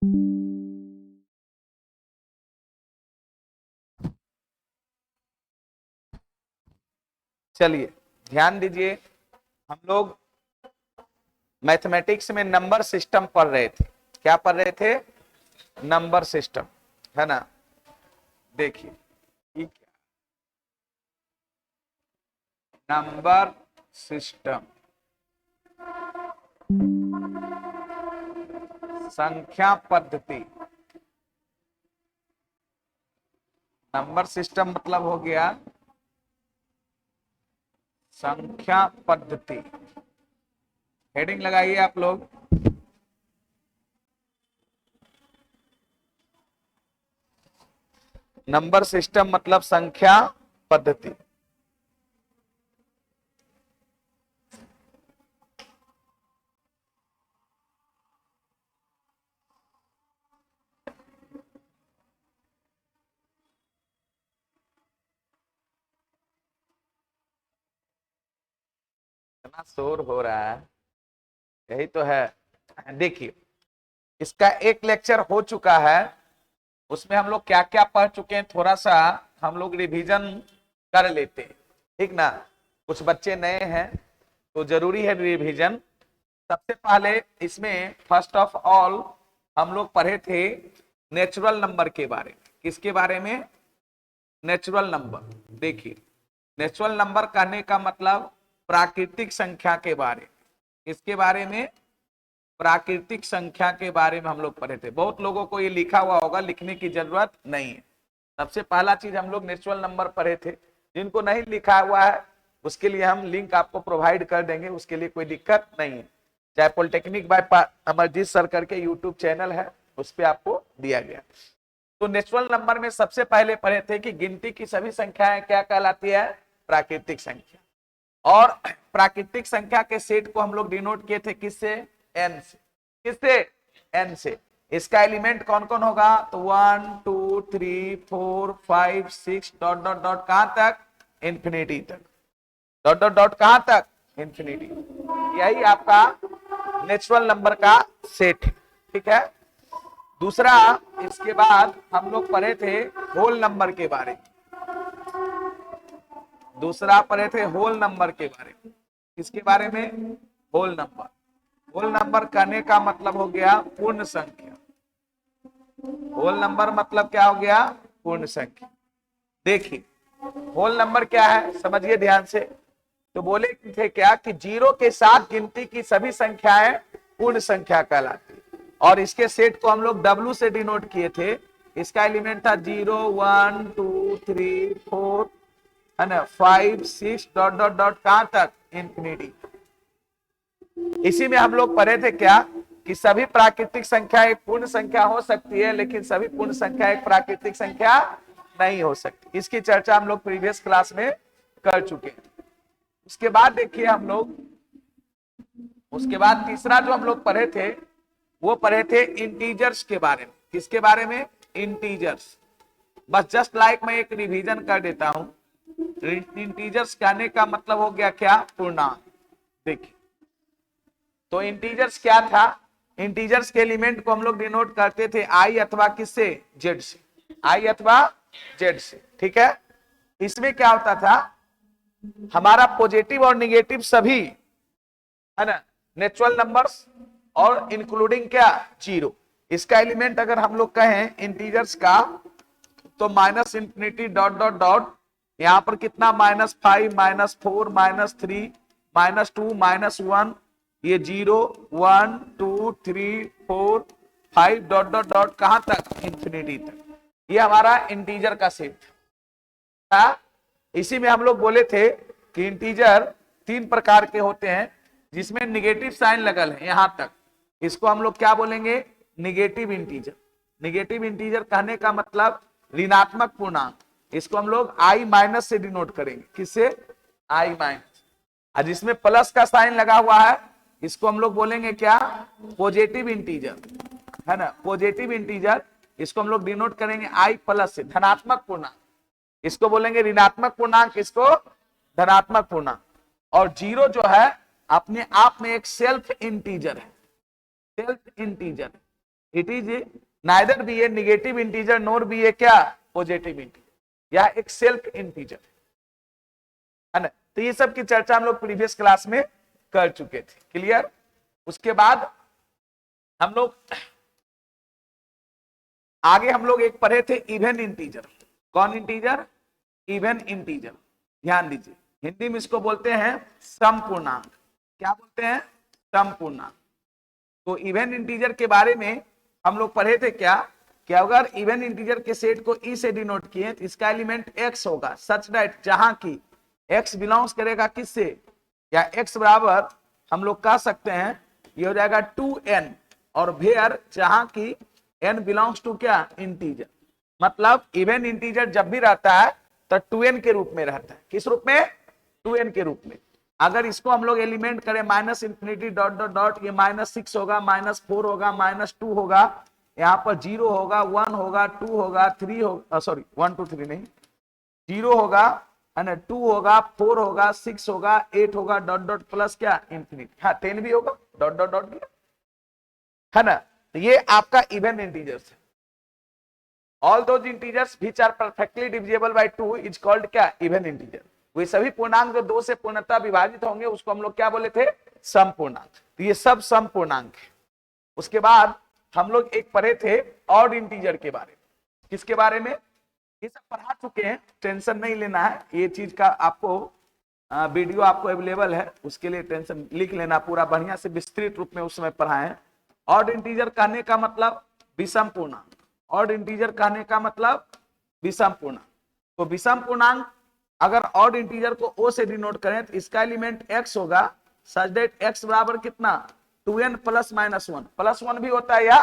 चलिए ध्यान दीजिए, हम लोग मैथमेटिक्स में नंबर सिस्टम पढ़ रहे थे। क्या पढ़ रहे थे? नंबर सिस्टम, है ना। देखिए ठीक है, नंबर सिस्टम, संख्या पद्धति। नंबर सिस्टम मतलब हो गया संख्या पद्धति। हेडिंग लगाइए आप लोग। नंबर सिस्टम मतलब संख्या पद्धति। इतना शोर हो रहा है, यही तो है। देखिए इसका एक लेक्चर हो चुका है, उसमें हम लोग क्या क्या पढ़ चुके हैं थोड़ा सा हम लोग रिवीजन कर लेते हैं, ठीक ना। कुछ बच्चे नए हैं तो जरूरी है रिवीजन। सबसे पहले इसमें फर्स्ट ऑफ ऑल हम लोग पढ़े थे नेचुरल नंबर के बारे में। किसके बारे में? Natural number. देखिए नेचुरल नंबर कहने का मतलब प्राकृतिक संख्या के बारे में। इसके बारे में प्राकृतिक संख्या के बारे में हम लोग पढ़े थे। बहुत लोगों को ये लिखा हुआ होगा, लिखने की जरूरत नहीं है। सबसे पहला चीज हम लोग नेचुरल नंबर पढ़े थे। जिनको नहीं लिखा हुआ है उसके लिए हम लिंक आपको प्रोवाइड कर देंगे, उसके लिए कोई दिक्कत नहीं है। चाहे पॉलिटेक्निक बाय अमरजीत सर करके यूट्यूब चैनल है, उस पर आपको दिया गया। तो नेचुरल नंबर में सबसे पहले पढ़े थे कि गिनती की सभी संख्याएं क्या कहलाती है? प्राकृतिक संख्या। और प्राकृतिक संख्या के सेट को हम लोग डिनोट किए थे किससे? एन से। किससे? एन से। इसका एलिमेंट कौन कौन होगा? तो 1 2 3 4 5 6 डॉट डॉट डॉट कहां तक? इंफिनिटी तक। डॉट डॉट डॉट कहां तक? इंफिनिटी। यही आपका नेचुरल नंबर का सेट है, ठीक है। दूसरा, इसके बाद हम लोग पढ़े थे होल नंबर के बारे में। दूसरा पढ़े थे होल नंबर के बारे में। किसके बारे में? Whole number. होल नंबर कहने का मतलब हो गया पूर्ण संख्या। होल नंबर मतलब क्या हो गया? पूर्ण संख्या। देखिए होल नंबर क्या है समझिए ध्यान से। तो बोले थे क्या कि जीरो के साथ गिनती की सभी संख्याएं पूर्ण संख्या कहलाती है। और इसके सेट को हम लोग डब्ल्यू से डिनोट किए थे। इसका एलिमेंट था 0 1 2 3 4, है ना, 5 6 डॉट डॉट डॉट कहां तक? इंफिनिटी। इसी में हम लोग पढ़े थे क्या कि सभी प्राकृतिक संख्या एक पूर्ण संख्या हो सकती है, लेकिन सभी पूर्ण संख्या एक प्राकृतिक संख्या नहीं हो सकती। इसकी चर्चा हम लोग प्रीवियस क्लास में कर चुके हैं। उसके बाद देखिए हम लोग, उसके बाद तीसरा जो हम लोग पढ़े थे वो पढ़े थे इंटीजर्स के बारे में। किसके बारे में? इंटीजर्स। बस जस्ट लाइक मैं एक रिवीजन कर देता हूं। इंटीजर्स कहने का मतलब हो गया क्या? पूर्णांक। देखिए तो इंटीजर्स क्या था? इंटीजर्स के एलिमेंट को हम लोग डिनोट करते थे आई अथवा किससे? जेड से। आई अथवा जेड से, ठीक है। इसमें क्या होता था, हमारा पॉजिटिव और निगेटिव सभी, है ना, नेचुरल नंबर्स और इंक्लूडिंग क्या? जीरो। इसका एलिमेंट अगर हम लोग कहें इंटीजर्स का तो minus infinity dot dot dot, यहां पर कितना? -5 -4 -3 -2 -1, ये 0 1 2 3 4 5 डॉट डॉट डॉट कहां तक? इंफिनिटी तक। ये हमारा इंटीजर का सेट था। इसी में हम लोग बोले थे कि इंटीजर तीन प्रकार के होते हैं, जिसमें निगेटिव साइन लगल है यहां तक। इसको हम लोग क्या बोलेंगे? Negative integer. निगेटिव इंटीजर कहने का मतलब ऋणात्मक पूर्णांक। इसको हम लोग आई माइनस से डिनोट करेंगे। किससे? आई माइनस। और जिसमें प्लस का साइन लगा हुआ है इसको हम लोग बोलेंगे क्या? पॉजिटिव इंटीजर, है ना। पॉजिटिव इंटीजर इसको हम लोग डिनोट करेंगे आई प्लस से, धनात्मक पूर्णांक। इसको बोलेंगे ऋणात्मक पूर्णांक, इसको धनात्मक पूर्णांक। और जीरो जो है अपने आप में एक सेल्फ इंटीजर है। Self integer it is neither be a negative integer nor be a क्या पॉजिटिव इंटीजर, या एक सेल्फ इंटीजर है ना। तो ये सब की चर्चा हम लोग प्रीवियस क्लास में कर चुके थे, क्लियर। उसके बाद हम लोग आगे एक पढ़े थे इवन इंटीजर। कौन इंटीजर? Even integer. ध्यान दीजिए, हिंदी में इसको बोलते हैं समपूर्णांक। क्या बोलते हैं? समपूर्णांक। तो इवन इंटीजर के बारे में हम लोग पढ़े थे क्या कि अगर इवन इंटीजर के सेट को ई से डिनोट किए तो इसका एलिमेंट एक्स होगा, सच दैट जहां की एक्स बिलोंग्स करेगा किससे, या एक्स बराबर हम लोग कह सकते हैं ये हो जाएगा 2n, और वेयर जहां की n बिलोंग्स टू क्या इंटीजर। मतलब इवन इंटीजर जब भी रहता है तो 2n के रूप में रहता है। किस रूप में? 2n के रूप में। अगर इसको हम लोग एलिमेंट करें minus infinity dot dot dot, ये -6 होगा, -4 होगा, -2 होगा, यहाँ पर 0 होगा, 1 होगा, 2 होगा, 3 होगा, सॉरी 1 2 3 नहीं, 0 होगा है ना, 2 होगा, 4 होगा, 6 होगा, 8 होगा, डॉट डॉट प्लस क्या इंफिनिटी, हाँ 10 भी होगा, डॉट डॉट डॉट है ना। तो ये आपका इवन इंटीजर्स है। All those integers which are perfectly divisible by 2 is called क्या इवन इंटीजर। वे सभी पूर्णांक जो 2 से पूर्णतः विभाजित होंगे उसको हम लोग क्या बोले थे? समपूर्णांक। तो ये सब समपूर्णांक है। उसके बाद हम लोग एक पढ़े थे ऑड इंटीजर के बारे में। किसके बारे में? ये सब पढ़ा चुके हैं, टेंशन नहीं लेना है। ये चीज का आपको वीडियो आपको अवेलेबल है, उसके लिए टेंशन लिख लेना, पूरा बढ़िया से विस्तृत रूप में उस समय पढ़ाए हैं। ऑड इंटीजर कहने का मतलब विषम पूर्णांक। ऑड इंटीजर कहने का मतलब विषम पूर्णांक। तो विषम पूर्णांक अगर ऑड इंटीजर को ओ से डिनोट करें तो इसका एलिमेंट x होगा, सच दैट x बराबर कितना 2n प्लस -1, +1 भी होता है या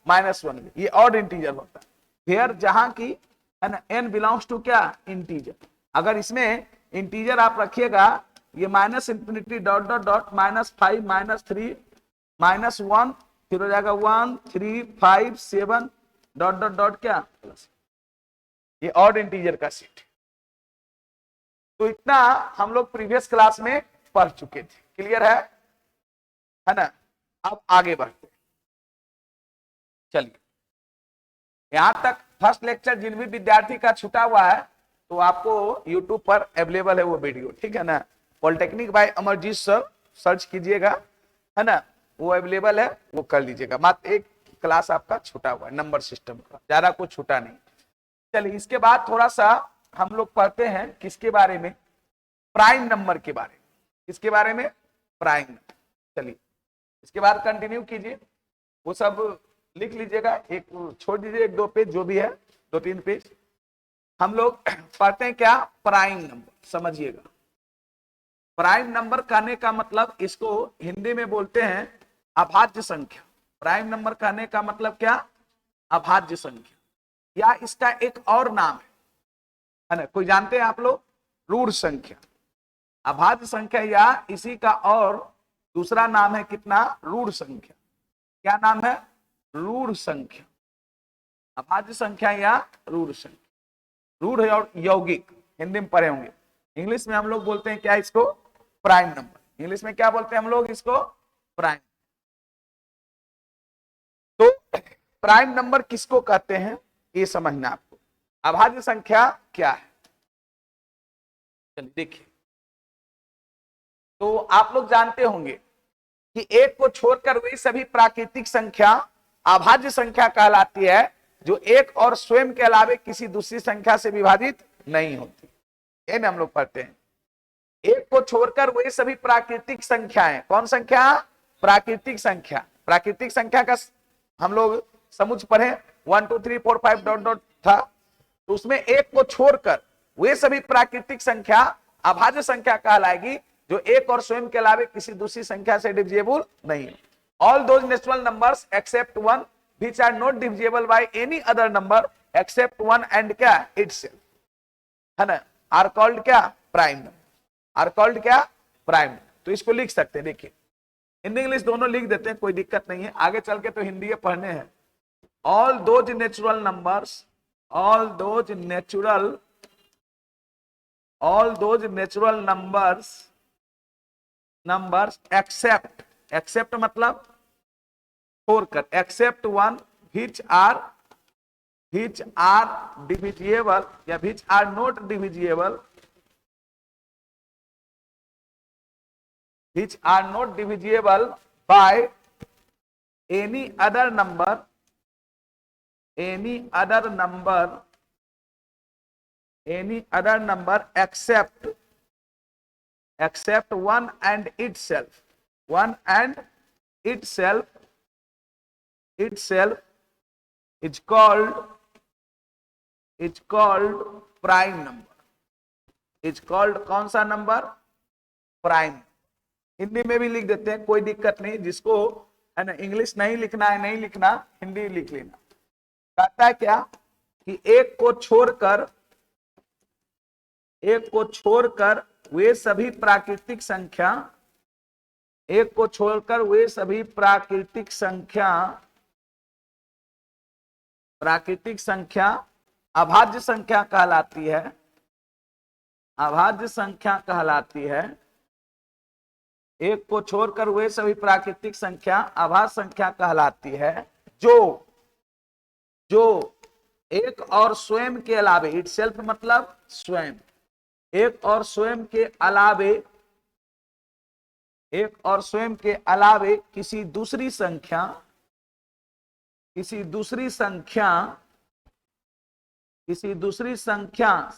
-1 भी, ये ऑड इंटीजर होता है। फिर जहां की n बिलोंग्स टू क्या इंटीजर। अगर इसमें इंटीजर आप रखिएगा ये minus infinity dot dot dot -5 -3 -1, फिर हो जाएगा 1 3 5 7 डॉट डॉट डॉट क्या प्लस, ये ऑड इंटीजर का सेट। तो इतना हम लोग प्रीवियस क्लास में पढ़ चुके थे, क्लियर है ना। अब आगे बढ़ते चलिए, यहां तक फर्स्ट लेक्चर जिन भी विद्यार्थी का छूटा हुआ है तो आपको YouTube पर अवेलेबल है वो वीडियो, ठीक है ना। Polytechnic by Amarjeet sir search कीजिएगा, है ना, वो अवेलेबल है, वो कर लीजिएगा। मात्र एक क्लास आपका छूटा हुआ है नंबर सिस्टम का, ज्यादा कुछ छूटा नहीं। चलिए इसके बाद थोड़ा सा हम लोग पढ़ते हैं किसके बारे में, प्राइम नंबर के बारे में। किसके बारे में? Prime number. चलिए इसके बाद कंटिन्यू कीजिए, वो सब लिख लीजिएगा, एक छोड़ दीजिए, 1 2 पेज जो भी है, 2 3 पेज। हम लोग पढ़ते हैं क्या प्राइम नंबर, समझिएगा। प्राइम नंबर कहने का मतलब इसको हिंदी में बोलते हैं अभाज्य संख्या। प्राइम नंबर कहने का मतलब क्या? अभाज्य संख्या, या इसका एक और नाम है ना, कोई जानते हैं आप लोग? रूढ़ संख्या। अभाज्य संख्या या इसी का और दूसरा नाम है कितना? रूढ़ संख्या। क्या नाम है? रूढ़ संख्या। अभाज्य संख्या या रूढ़ संख्या। रूढ़ और यौगिक हिंदी में पढ़े होंगे। इंग्लिश में हम लोग बोलते हैं क्या इसको? Prime number. इंग्लिश में क्या बोलते हैं हम लोग इसको? प्राइम। तो प्राइम नंबर किसको कहते हैं ये समझना आपको। अभाज्य संख्या क्या है, चलिए देखिए। तो आप लोग जानते होंगे कि एक को छोड़कर वे सभी प्राकृतिक संख्या अभाज्य संख्या कहलाती है जो एक और स्वयं के अलावे किसी दूसरी संख्या से विभाजित नहीं होती। ये ना हम लोग पढ़ते हैं, एक को छोड़कर वे सभी प्राकृतिक संख्याएं। कौन संख्या? प्राकृतिक संख्या। प्राकृतिक संख्या का हम लोग समुच्चय पढ़े 1 2 3 4 5 डॉट डॉट था, तो उसमें एक को छोड़कर वे सभी प्राकृतिक संख्या अभाज्य संख्या कहलाएगी जो एक और स्वयं के अलावे किसी दूसरी संख्या से डिविजिबल नहीं है। All those natural numbers accept 1 which are not divisible by any other number except 1 and क्या itself, है ना, are called क्या? Prime number. are called क्या? Prime number. तो इसको लिख सकते हैं, देखिए हिंदी इंग्लिश दोनों लिख देते हैं, कोई दिक्कत नहीं है, आगे चल के तो हिंदी के पढ़ने हैं। All those natural numbers, all those natural numbers except, except मतलब छोड़कर, एक्सेप्ट 1 which are divisible या which are not divisible, which are not divisible by any other number except one and itself is called prime number, is called कौन सा number, prime. Hindi में भी लिख देते हैं, कोई दिक्कत नहीं, जिसको है ना इंग्लिश नहीं लिखना है नहीं लिखना, हिंदी लिख लेना। कहता है क्या कि एक को छोड़कर वे सभी प्राकृतिक संख्या अभाज्य संख्या कहलाती है। एक को छोड़कर वे सभी प्राकृतिक संख्या अभाज्य संख्या कहलाती है जो एक और स्वयं के अलावे, इटसेल्फ मतलब स्वयं, एक और स्वयं के अलावे किसी दूसरी संख्या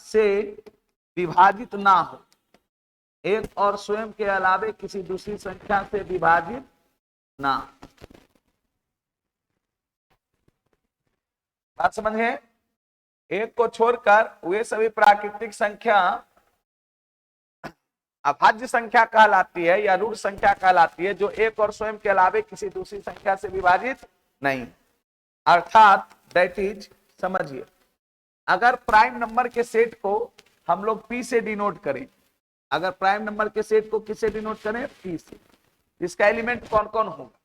से विभाजित ना हो, एक और स्वयं के अलावे किसी दूसरी संख्या से विभाजित ना। बात समझे? एक को छोड़कर वे सभी प्राकृतिक संख्या अभाज्य संख्या कहलाती है या ऋण संख्या कहलाती है जो एक और स्वयं के अलावे किसी दूसरी संख्या से विभाजित नहीं। अर्थात दैट इज, समझिए, अगर प्राइम नंबर के सेट को हम लोग P से डिनोट करें, अगर प्राइम नंबर के सेट को किससे डिनोट करें, P से, इसका एलिमेंट कौन कौन होगा?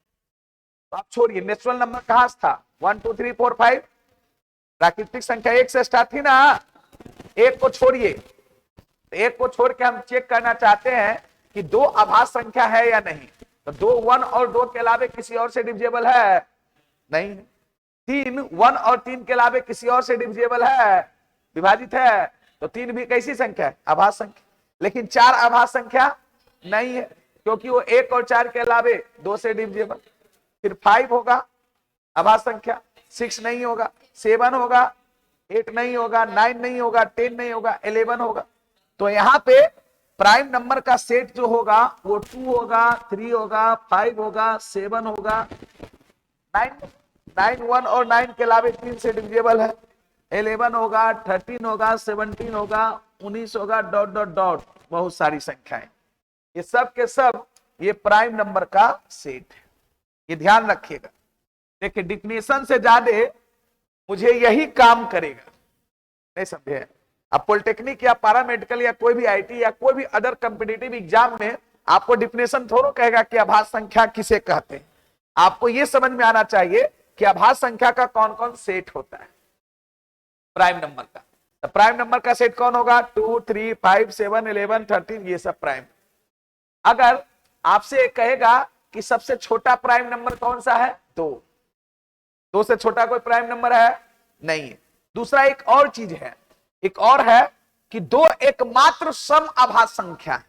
तो आप छोड़िए, नेचुरल नंबर कहां से था, 1 2 3 4 5, प्राकृतिक संख्या एक से स्टार्ट थी ना। एक को छोड़िए, एक को छोड़ के हम चेक करना चाहते हैं कि दो अभाज्य संख्या है या नहीं। तो 2 1 और 2 के अलावे किसी और से डिविजिबल है नहीं। 3 1 और 3 के अलावे किसी और से डिविजिबल है, विभाजित है। तो 3 भी कैसी संख्या है, अभाज्य संख्या। लेकिन 4 अभाज्य संख्या नहीं है, क्योंकि वो 1 और 4 के अलावे 2 से डिविजिबल। फिर 5 होगा अभाज्य संख्या, 6 नहीं होगा, 7 होगा, 8 नहीं होगा, 9 नहीं होगा, 10 नहीं होगा, 11 होगा। तो यहाँ पे प्राइम नंबर का सेट जो होगा वो 2 होगा, 3 होगा, 5 होगा, 7 होगा, 9 1 और 9 के अलावे 3 से डिविजिबल है, 11 होगा, 13 होगा, 17 होगा, 19 होगा, डॉट डॉट डॉट, बहुत सारी संख्याएं। ये सब के सब ये प्राइम नंबर का सेट है, ये ध्यान रखिएगा। देखिए, डिफिनेशन से ज्यादा मुझे यही काम करेगा, नहीं समझे? अब पॉलिटेक्निक या पैरामेडिकल या कोई भी आईटी या कोई भी अदर कॉम्पिटिटिव एग्जाम में आपको डिफिनेशन थोड़ा कहेगा कि अभाज्य संख्या किसे कहते हैं। आपको यह समझ में आना चाहिए कि अभाज्य संख्या का कौन कौन सेट होता है प्राइम नंबर का। तो प्राइम नंबर का सेट कौन होगा, 2 3 5 7 11 13, ये सब प्राइम। अगर आपसे कहेगा कि सबसे छोटा प्राइम नंबर कौन सा है, 2 से छोटा कोई प्राइम नंबर है नहीं है। दूसरा एक और चीज है, एक और है कि 2 एकमात्र सम अभाज्य संख्या है,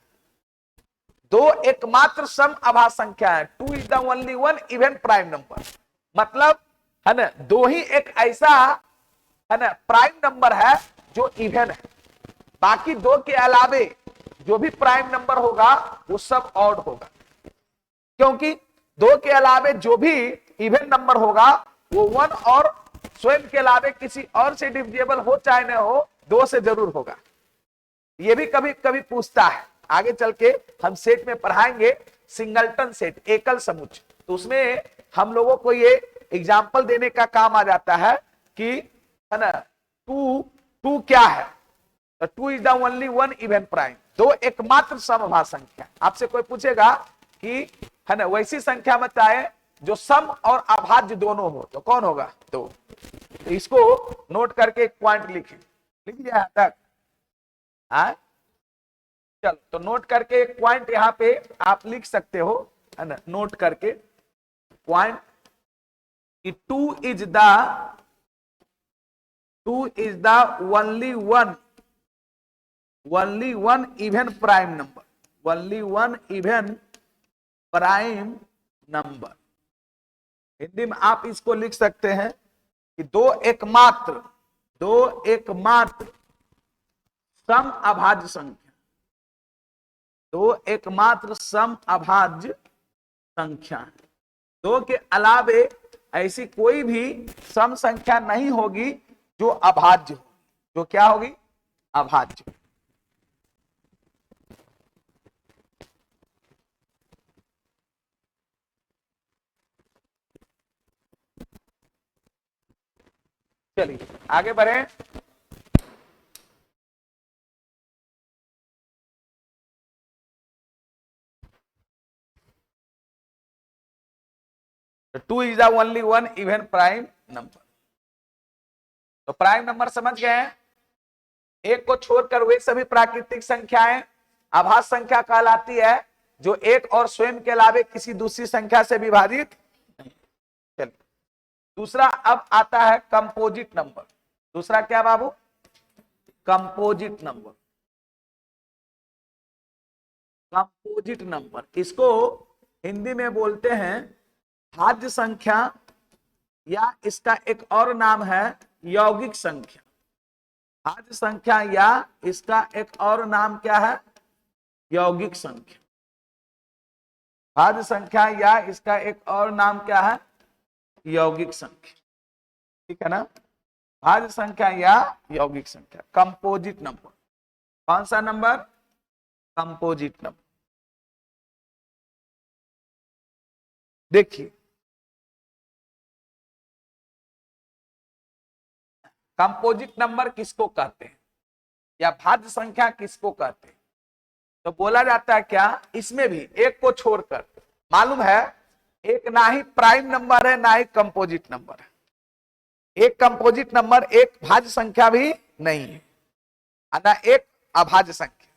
2 एकमात्र सम अभाज्य संख्या है। 2 is the only one even prime number, मतलब है ना 2 ही एक ऐसा है ना प्राइम नंबर है जो इवन है। बाकी 2 के अलावे जो भी प्राइम नंबर होगा वो सब ऑड होगा, क्योंकि 2 के अलावे जो भी इवन नंबर होगा वो 1 और स्वयं के अलावे किसी और से डिविजिबल हो चाहे न हो, 2 से जरूर होगा। ये भी कभी कभी पूछता है, आगे चल के हम सेट में पढ़ाएंगे सिंगलटन सेट, एकल समुच्चय। तो उसमें हम लोगों को ये एग्जाम्पल देने का काम आ जाता है कि है ना 2 क्या है, तो 2 is the only one even prime, 2 एकमात्र समअभाज्य संख्या। आपसे कोई पूछेगा कि है ना वैसी संख्या बताए जो सम और अभाज्य दोनों हो, तो कौन होगा, 2। तो इसको नोट करके एक पॉइंट लिखिए, लिख लिया यहां तक? चलो, तो नोट करके एक पॉइंट यहां पे आप लिख सकते हो, है ना, नोट करके पॉइंट कि two is the only one even prime number, only one even prime number. Hindi में आप इसको लिख सकते हैं कि दो एकमात्र सम अभाज्य संख्या, दो एकमात्र सम अभाज्य संख्या है। दो के अलावे ऐसी कोई भी सम संख्या नहीं होगी जो अभाज्य हो, जो क्या होगी, अभाज्य। चलिए आगे बढ़े। Two is the only one even prime number. तो प्राइम नंबर समझ गए हैं, एक को छोड़कर वे सभी प्राकृतिक संख्याएं आभाज्य संख्या कहलाती है जो एक और स्वयं के अलावे किसी दूसरी संख्या से विभाजित नहीं। चलिए दूसरा अब आता है कंपोजिट नंबर। दूसरा क्या बाबू, कंपोजिट नंबर। कंपोजिट नंबर, इसको हिंदी में बोलते हैं भाज्य संख्या, या इसका एक और नाम है यौगिक संख्या। भाज्य संख्या या इसका एक और नाम क्या है, यौगिक संख्या। भाज्य संख्या या इसका एक और नाम क्या है, यौगिक संख्या। ठीक है ना, भाज्य संख्या या यौगिक संख्या, कंपोजिट नंबर। कौन सा नंबर, कंपोजिट नंबर। देखिए कंपोजिट नंबर किसको कहते हैं या भाज्य संख्या किसको कहते हैं, तो बोला जाता है क्या, इसमें भी एक को छोड़कर, मालूम है एक ना ही प्राइम नंबर है ना ही कंपोजिट नंबर है। एक कंपोजिट नंबर एक भाज्य संख्या भी नहीं है, ना एक अभाज्य संख्या।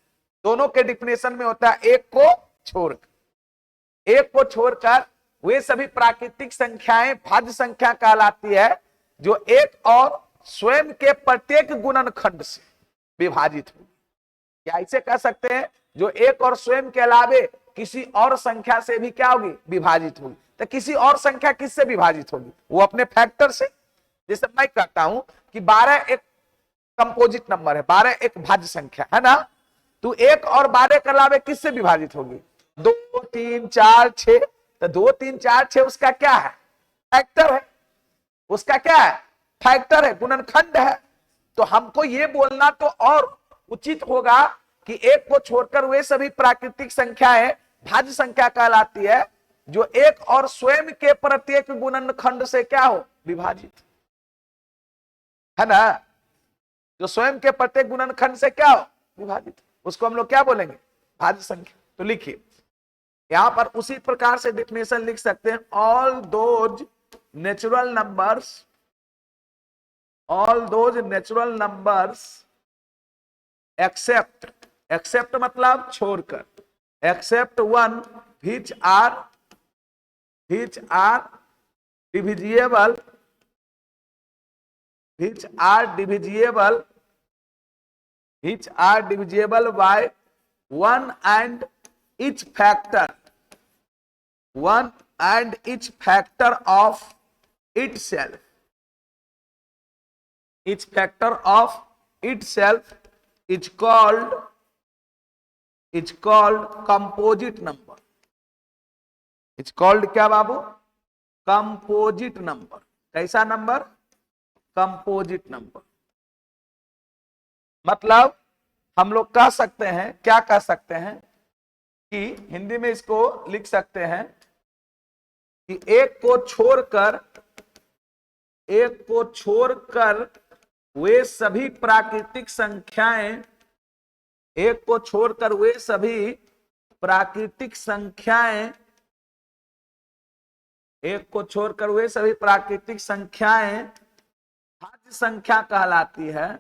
दोनों के डिफिनेशन में होता है एक को छोड़कर। एक को छोड़कर वे सभी प्राकृतिक संख्याएं भाज्य संख्या कहलाती है जो एक और स्वयं के प्रत्येक गुणनखंड से विभाजित हो, या ऐसे कह सकते हैं जो एक और स्वयं के अलावे किसी और संख्या से भी क्या होगी, विभाजित होगी। तो किसी और संख्या किससे विभाजित होगी, वो अपने फैक्टर से। जैसे मैं कहता हूं कि 12 एक कंपोजिट नंबर है, 12 एक भाज्य संख्या है ना, तो एक और 12 के अलावे किससे विभाजित होगी, 2 3 4 6। तो 2 3 4 6 उसका क्या है, फैक्टर है। उसका क्या है, फैक्टर है, गुणनखंड है। तो हमको ये बोलना तो और उचित होगा कि एक को छोड़कर वे सभी प्राकृतिक संख्याएं भाज्य संख्या कहलाती है जो एक और स्वयं के प्रत्येक गुणनखंड से क्या हो, विभाजित है ना। जो स्वयं के प्रत्येक गुणनखंड से क्या हो, विभाजित, उसको हम लोग क्या बोलेंगे, भाज्य संख्या। तो लिखिए यहां पर उसी प्रकार से डेफिनेशन लिख सकते हैं, all those natural numbers accept मतलब छोड़कर, except one which are divisible by one and each factor of itself. Each factor of itself is called composite number. It's called क्या बाबू, कंपोजिट नंबर। कैसा नंबर, कंपोजिट नंबर। मतलब हम लोग कह सकते हैं, क्या कह सकते हैं कि हिंदी में इसको लिख सकते हैं कि एक को छोड़कर वे सभी प्राकृतिक संख्याएं, एक को छोड़कर वे सभी प्राकृतिक संख्याएं, एक को छोड़कर वे सभी प्राकृतिक संख्याएं भाज्य संख्या कहलाती है,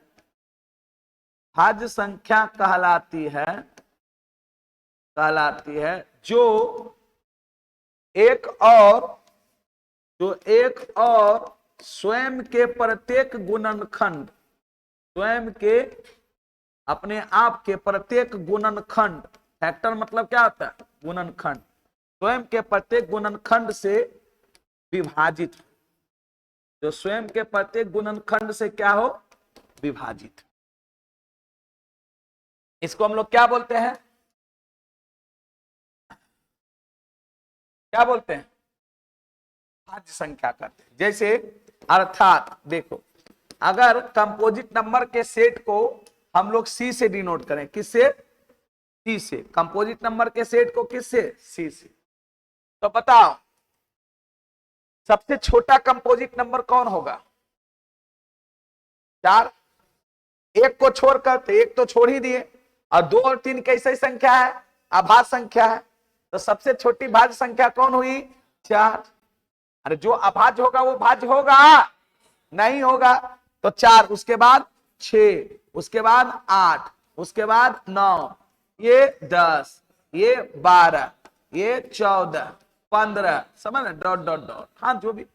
भाज्य संख्या कहलाती है जो एक तो एक और स्वयं के प्रत्येक गुणनखंड, स्वयं के अपने आप के प्रत्येक गुणनखंड, फैक्टर मतलब क्या होता है? गुणनखंड। स्वयं के प्रत्येक गुणनखंड से विभाजित, जो स्वयं के प्रत्येक गुणनखंड से क्या हो? विभाजित। इसको हम लोग क्या बोलते हैं? क्या बोलते हैं? भाज्य संख्या करते हैं। जैसे अर्थात देखो, अगर कंपोजिट नंबर के सेट को हम लोग सी से डिनोट करें, किससे? सी से। कंपोजिट नंबर के सेट को किससे? सी से। तो बताओ सबसे छोटा कंपोजिट नंबर कौन होगा? 4। एक को छोड़कर, तो एक तो छोड़ ही दिए, और 2 और 3 कैसी संख्या है? अभाज्य संख्या है। तो सबसे छोटी भाज्य संख्या कौन हुई? 4। अरे जो अभाज्य होगा वो भाज्य होगा? नहीं होगा। तो 4, उसके बाद 6, उसके बाद 8, उसके बाद 9, ये 10, ये 12, ये 14, 15, समझ? डॉट डॉट डॉट, हाँ जो भी,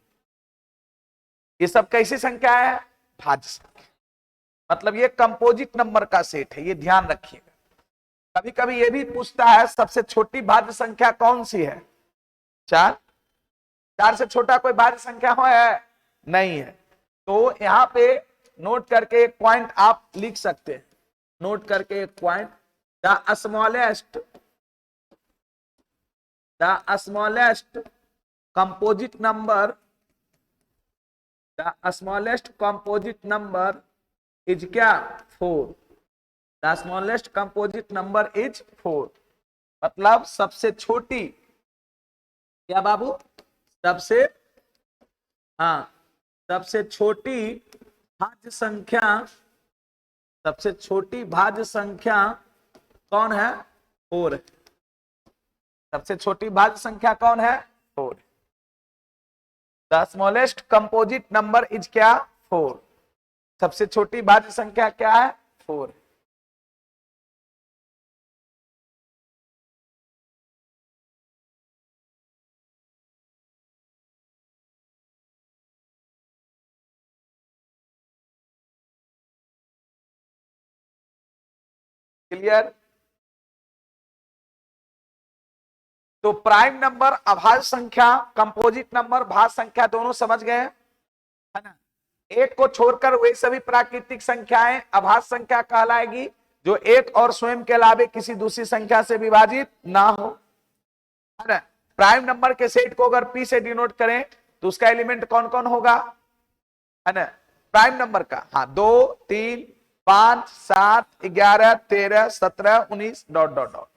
ये सब कैसी संख्या है? भाज्य संख्या। मतलब ये कंपोजिट नंबर का सेट है, ये ध्यान रखिएगा। कभी कभी ये भी पूछता है सबसे छोटी भाज्य संख्या कौन सी है? 4। 4 से छोटा कोई भाज्य संख्या है? नहीं है। तो यहां पे नोट करके एक पॉइंट आप लिख सकते हैं, नोट करके एक point, the smallest composite number, the smallest composite number is क्या? 4। The smallest composite number is 4। मतलब सबसे छोटी, क्या बाबू? सबसे, हाँ, सबसे छोटी भाज्य संख्या, सबसे छोटी भाज्य संख्या कौन है? 4। सबसे छोटी भाज्य संख्या कौन है? 4। The smallest composite number is क्या? 4। सबसे छोटी भाज्य संख्या क्या है? 4। क्लियर? तो प्राइम नंबर, अभाज्य संख्या, कंपोजिट नंबर, भाज्य संख्या दोनों समझ गए, है ना? एक को छोड़कर वे सभी प्राकृतिक संख्याएं अभाज्य संख्या कहलाएगी जो एक और स्वयं के अलावे किसी दूसरी संख्या से विभाजित ना हो, है ना? प्राइम नंबर के सेट को अगर पी से डिनोट करें तो उसका एलिमेंट कौन कौन होगा, है ना? प्राइम नंबर का, हाँ, 2, 3, 5, 7, 11, 13, 17, 19, dot dot dot.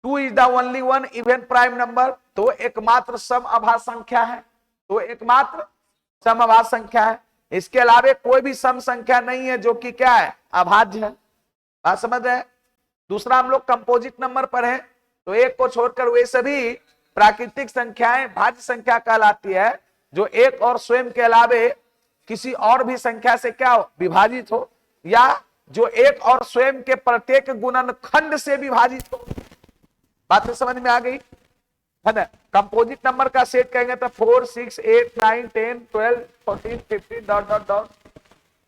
2 is the only one even prime number, तो एकमात्र सम अभाज्य संख्या है, तो एकमात्र सम अभाज्य संख्या है। इसके अलावे कोई भी सम संख्या नहीं है जो कि क्या है? अभाज्य है। बात समझ रहे हैं? दूसरा हम लोग कंपोजिट नंबर पर है, तो एक को छोड़कर वे सभी प्राकृतिक संख्याएं भाज्य संख्या कहलाती है जो एक और स्वयं के अलावे किसी और भी संख्या से क्या हो? विभाजित हो, या जो एक और स्वयं के प्रत्येक गुणनखंड से विभाजित हो। बात तो समझ में आ गई, है ना? कंपोजिट नंबर का सेट कहेंगे तो 4, 6, 8, 9, 10, 12, 14, 15, डॉट डॉट डॉट।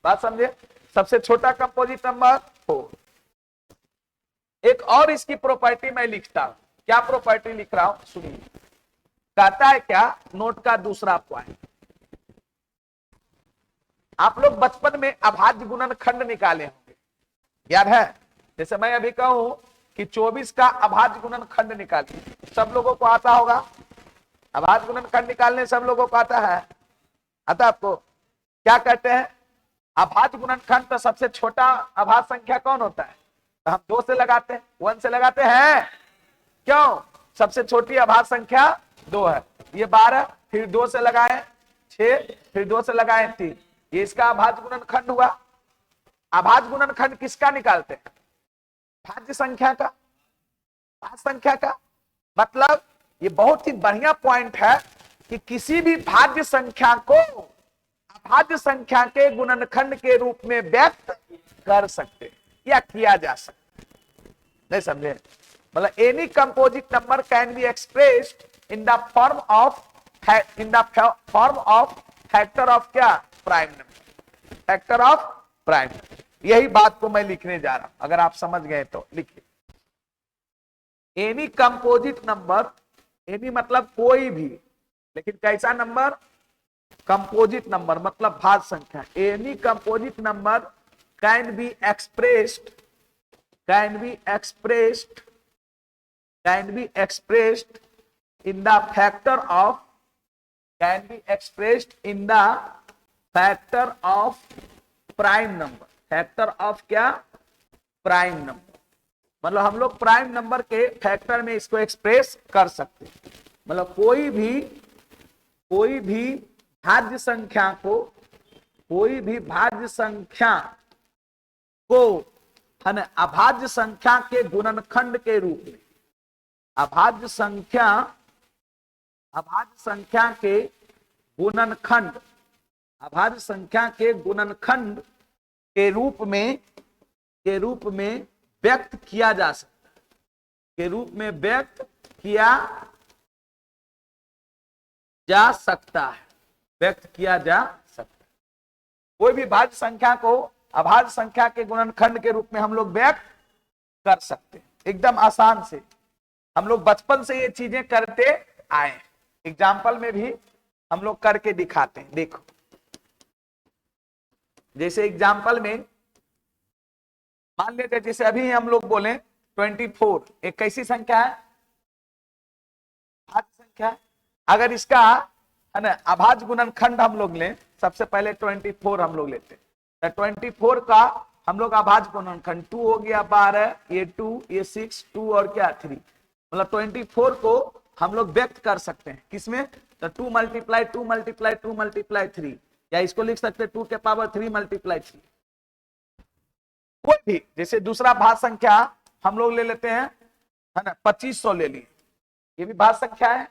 बात समझे? सबसे छोटा कंपोजिट नंबर 4। एक और इसकी प्रॉपर्टी मैं लिखता हूं, क्या प्रॉपर्टी लिख रहा हूं सुनिए। कहता है क्या? नोट का दूसरा पॉइंट, आप लोग बचपन में अभाज्य गुणनखंड निकाले होंगे, याद है? जैसे मैं अभी कहूं कि 24 का अभाज्य गुणनखंड निकालिए, सब लोगों को आता होगा। अभाज्य गुणनखंड निकालने सब लोगों को आता है, आता आपको? क्या कहते हैं? अभाज्य गुणनखंड तो सबसे छोटा अभाज्य संख्या कौन होता है? तो हम 2 से लगाते हैं, 1 से लगाते हैं। क्यों? सबसे छोटी अभाज्य संख्या 2 है। ये 12, फिर 2 से लगाए 6, फिर 2 से लगाए 3, ये इसका अभाज्य गुणनखंड हुआ। अभाज्य गुणनखंड किसका निकालते हैं? भाज्य संख्या का, भाज्य संख्या का। मतलब ये बहुत ही बढ़िया पॉइंट है कि किसी भी भाज्य संख्या को अभाज्य संख्या के गुणनखंड के रूप में व्यक्त कर सकते या किया जा सकता। नहीं समझे? मतलब any composite number can be expressed in the form of in the form of factor of क्या, prime number, factor of prime. यही बात को मैं लिखने जा रहा हूं, अगर आप समझ गए तो लिखिए। एनी कंपोजिट नंबर, एनी मतलब कोई भी, लेकिन कैसा नंबर, कंपोजिट नंबर मतलब भाज्य संख्या। Any composite number can be expressed, can be expressed, can be expressed in the factor of, can be expressed in the factor of prime number, factor of क्या, prime number. मतलब हम लोग prime number के factor में इसको express कर सकते हैं। मतलब कोई भी भाज्य संख्या को, कोई भी भाज्य संख्या को है ना अभाज्य संख्या के गुणनखंड के रूप में, अभाज्य संख्या, अभाज्य संख्या के गुणनखंड, अभाज्य संख्या के गुणनखंड के रूप में व्यक्त किया जा सकता है, के रूप में व्यक्त किया जा सकता है, व्यक्त किया जा सकता है। कोई भी भाज्य संख्या को अभाज्य संख्या के गुणनखंड के रूप में हम लोग व्यक्त कर सकते हैं, एकदम आसान से। हम लोग बचपन से ये चीजें करते आए, एग्जाम्पल में भी हम लोग करके दिखाते हैं। देखो जैसे एग्जाम्पल में मान लेते, जैसे अभी हम लोग बोले 24, एक कैसी संख्या है, भाज्य संख्या है। अगर इसका है ना अभाज्य गुणनखंड हम लोग लें, सबसे पहले 24 हम लोग लेते हैं, तो 24 का हम लोग अभाज्य गुणनखंड 2 हो गया 12, ये 2, ये 6, 2 और क्या 3, मतलब 24 को हम लोग व्यक्त कर सकते हैं किसमें, तो 2 मल्टीप्लाई 2 मल्टीप्लाई 2 मल्टीप्लाई 3, या इसको लिख सकते हैं 2 के पावर 3 मल्टीप्लाई 3। कोई भी, जैसे दूसरा भाज्य संख्या हम लोग ले लेते हैं, है ना 2500 ले लिए, ये भी भाज्य संख्या है,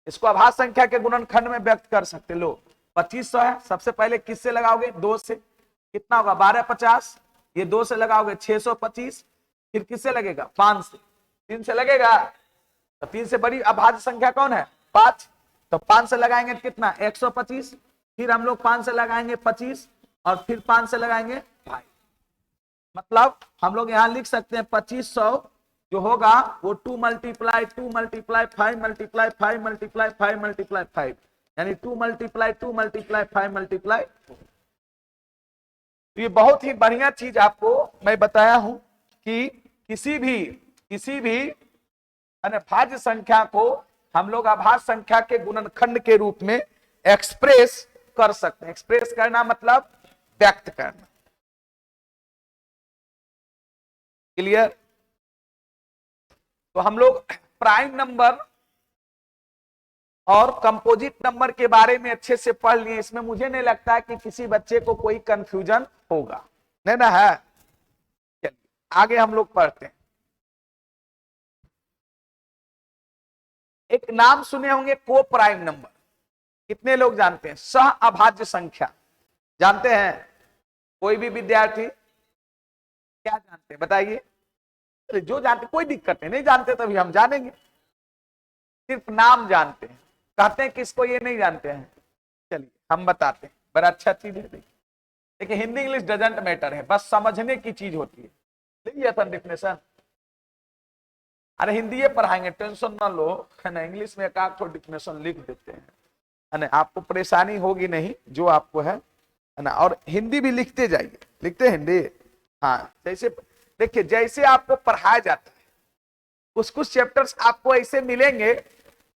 इसको अभाज्य संख्या के गुणनखंड में व्यक्त कर सकते। लो 2500 है, सबसे पहले किससे लगाओगे, 2 से, कितना होगा 12 50, ये 2 से लगाओगे 625, फिर किससे लगेगा 5 से, 3 से लगेगा, तो 3 से बड़ी अभाज्य संख्या कौन है 5, तो 5 से लगाएंगे कितना 125, फिर हम लोग 5 से लगाएंगे 25 और फिर 5 से लगाएंगे 5। मतलब हम लोग यहां लिख सकते हैं 2500 जो होगा वो 2 multiply 2 multiply 5 multiply 5 multiply 5 multiply 5, यानी 2 मल्टीप्लाई 2 मल्टीप्लाई 5 मल्टीप्लाई। तो ये बहुत ही बढ़िया चीज आपको मैं बताया हूं कि किसी भी भाज्य संख्या को हम लोग अभाज्य संख्या के गुणनखंड के रूप में एक्सप्रेस कर सकते हैं। एक्सप्रेस करना मतलब व्यक्त करना। क्लियर? तो हम लोग प्राइम नंबर और कंपोजिट नंबर के बारे में अच्छे से पढ़ लिए, इसमें मुझे नहीं लगता है कि किसी बच्चे को कोई कंफ्यूजन होगा, नहीं ना है। चलिए आगे हम लोग पढ़ते हैं। एक नाम सुने होंगे को प्राइम नंबर, कितने लोग जानते हैं? सह अभाज्य संख्या जानते हैं? कोई भी विद्यार्थी क्या जानते हैं बताइए? जो जानते, कोई दिक्कत नहीं जानते तभी हम जानेंगे, सिर्फ नाम जानते हैं, कहते हैं किसको ये नहीं जानते हैं। चलिए हम बताते हैं, बड़ा अच्छा चीज है। देखिए हिंदी इंग्लिश डजंट मैटर है, बस समझने की चीज होती है। लिखिए था डिफिनेशन, अरे हिंदी ये पढ़ाएंगे टेंशन ना लो, है ना। इंग्लिश में एक आध डिफिनेशन लिख देते हैं, है ना, आपको परेशानी होगी नहीं जो आपको है ना। और हिंदी भी लिखते जाइए, लिखते हिंदी। हाँ जैसे देखिए जैसे आपको पढ़ाया जाता है, कुछ चैप्टर्स आपको ऐसे मिलेंगे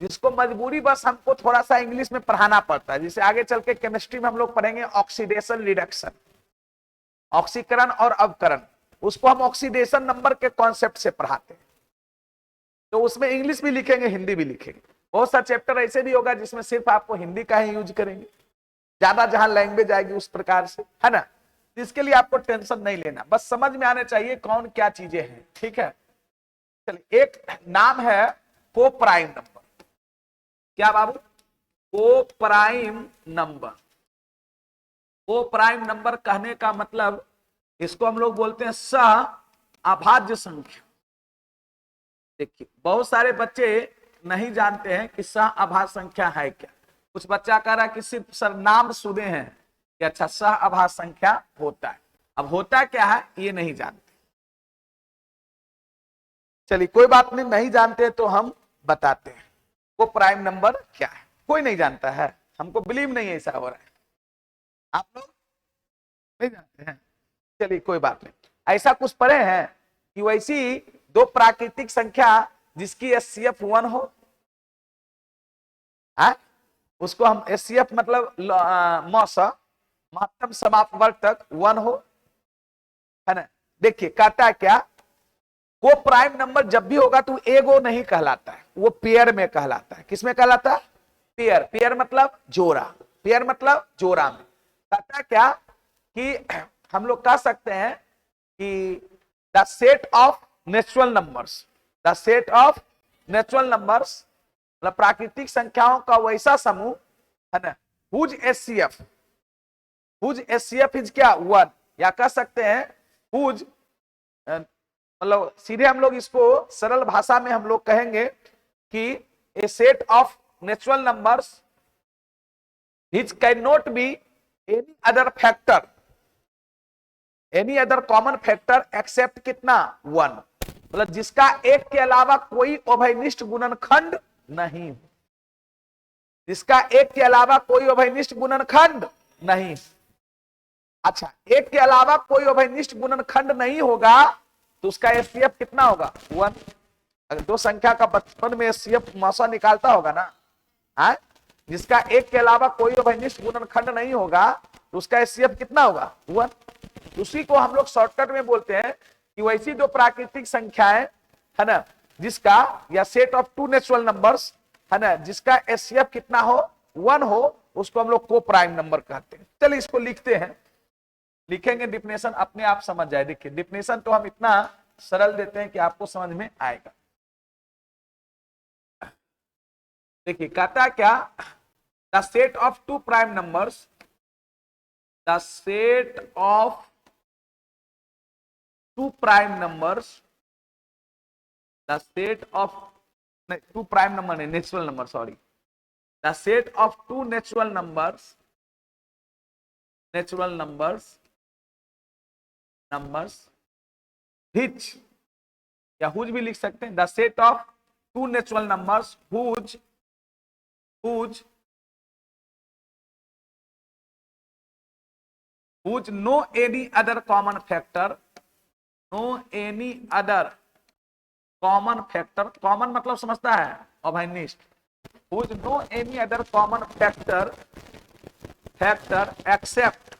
जिसको मजबूरी बस हमको थोड़ा सा इंग्लिश में पढ़ाना पड़ता है। जैसे आगे चल के केमिस्ट्री में हम लोग पढ़ेंगे ऑक्सीडेशन रिडक्शन, ऑक्सीकरण और अवकरण, उसको हम ऑक्सीडेशन नंबर के कॉन्सेप्ट से पढ़ाते हैं, तो उसमें इंग्लिश भी लिखेंगे हिंदी भी लिखेंगे। बहुत सा चैप्टर ऐसे भी होगा जिसमें सिर्फ आपको हिंदी का ही यूज करेंगे, ज्यादा जहां लैंग्वेज आएगी उस प्रकार से, है ना। इसके लिए आपको टेंशन नहीं लेना, बस समझ में आने चाहिए कौन क्या चीजें हैं, ठीक है। चलिए एक नाम है को प्राइम नंबर। क्या बाबू? को prime number. Co prime number कहने का मतलब इसको हम लोग बोलते हैं सह अभाज्य संख्या। देखिए बहुत सारे बच्चे नहीं जानते हैं कि सह आभाज्य संख्या है क्या। कुछ बच्चा कह रहा है कि सिर्फ सर नाम सुने हैं कि अच्छा सह आभाज्य संख्या होता है, अब होता क्या है ये नहीं जानते। चलिए कोई बात नहीं, नहीं जानते तो हम बताते हैं वो प्राइम नंबर क्या है। कोई नहीं जानता है, हमको बिलीव नहीं है ऐसा हो रहा है, आप लोग नहीं जानते हैं। चलिए कोई बात नहीं, ऐसा कुछ पढ़े हैं कि वैसी दो प्राकृतिक संख्या जिसकी एचसीएफ 1 हो, उसको हम एचसीएफ मतलब महत्तम समापवर्तक 1 हो, है ना। देखिए कहता है क्या, वो प्राइम नंबर जब भी होगा तो एगो नहीं कहलाता है, वो पेयर में कहलाता है। किसमें कहलाता है? पेयर। पेयर मतलब जोड़ा, पेयर मतलब जोड़ा में। कहता है क्या कि हम लोग कह सकते हैं कि the set of natural numbers, the set of natural numbers मतलब प्राकृतिक संख्याओं का वैसा समूह, है ना, whose HCF, whose HCF is क्या 1, या कह सकते हैं हुज, मतलब सीधे हम लोग इसको सरल भाषा में हम लोग कहेंगे कि a set of natural numbers which cannot be any other factor, any other common factor except कितना 1, मतलब जिसका एक के अलावा कोई अभयनिष्ठ गुणनखंड नहीं, जिसका एक के अलावा कोई अभयनिष्ठ गुणनखंड नहीं। अच्छा, एक के अलावा कोई अभयनिष्ठ गुणनखंड नहीं होगा तो उसका एचसीएफ कितना होगा 1। अगर दो संख्या का बचपन में एचसीएफ मौसा निकालता होगा ना, है, जिसका एक के अलावा कोई अभयनिष्ठ गुणनखंड नहीं होगा तो उसका एचसीएफ कितना होगा 1। उसी को हम लोग शॉर्टकट में बोलते हैं कि वैसी दो प्राकृतिक संख्याएं, है ना, जिसका या set of two natural numbers, है ना, जिसका एचसीएफ कितना हो 1 हो, उसको हम लोग को प्राइम नंबर कहते हैं। चलिए इसको लिखते हैं, लिखेंगे डिफिनेशन अपने आप समझ जाए। देखिए डिफिनेशन तो हम इतना सरल देते हैं कि आपको समझ में आएगा। देखिए कहता है क्या, the set of two prime numbers, the set of two prime numbers, the set of two prime number नहीं, natural number, sorry, the set of two natural numbers, natural numbers, numbers which, या whose भी लिख सकते हैं, the set of two natural numbers whose, whose whose no any other common factor, no any other common factor, common मतलब समझता है अभयनिष्ठ, whose no any other common factor, factor except,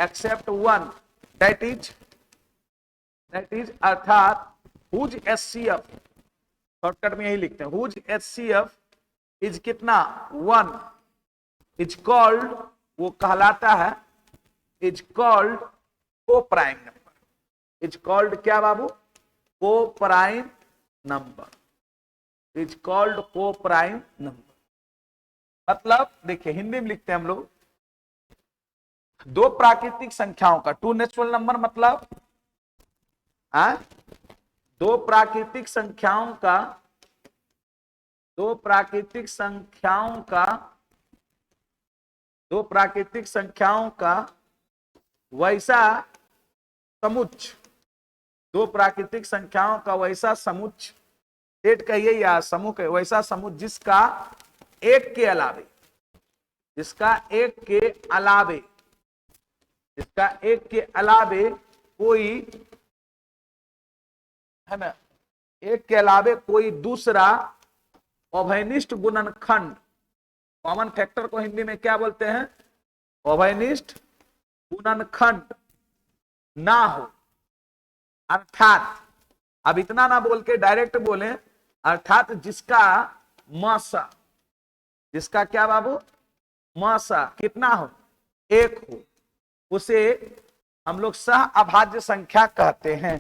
except 1, that is अर्थात whose HCF, shortcut में यही लिखते हैं, whose HCF is कितना 1, इज कॉल्ड, वो कहलाता है, इज कॉल्ड को प्राइम नंबर, इज कॉल्ड क्या बाबू, को प्राइम नंबर, इज कॉल्ड को प्राइम नंबर। मतलब देखिए हिंदी में लिखते हैं हम लोग, दो प्राकृतिक संख्याओं का, टू नेचुरल नंबर मतलब दो प्राकृतिक संख्याओं का, दो प्राकृतिक संख्याओं का, दो प्राकृतिक संख्याओं का वैसा समुच्चय, दो प्राकृतिक संख्याओं का वैसा समुच्चय, सेट कहिए या समूह कहिए, वैसा समूह जिसका एक के अलावे, जिसका एक के अलावे, जिसका एक के अलावे कोई, है ना, एक के अलावे कोई दूसरा अभयनिष्ठ गुणनखंड, कॉमन फैक्टर को हिंदी में क्या बोलते हैं, अभयनिष्ठ गुणनखंड ना हो, अर्थात, अब इतना ना बोल के डायरेक्ट बोले, अर्थात जिसका मासा, जिसका क्या बाबू मासा कितना हो, एक हो, उसे हम लोग सह अभाज्य संख्या कहते हैं।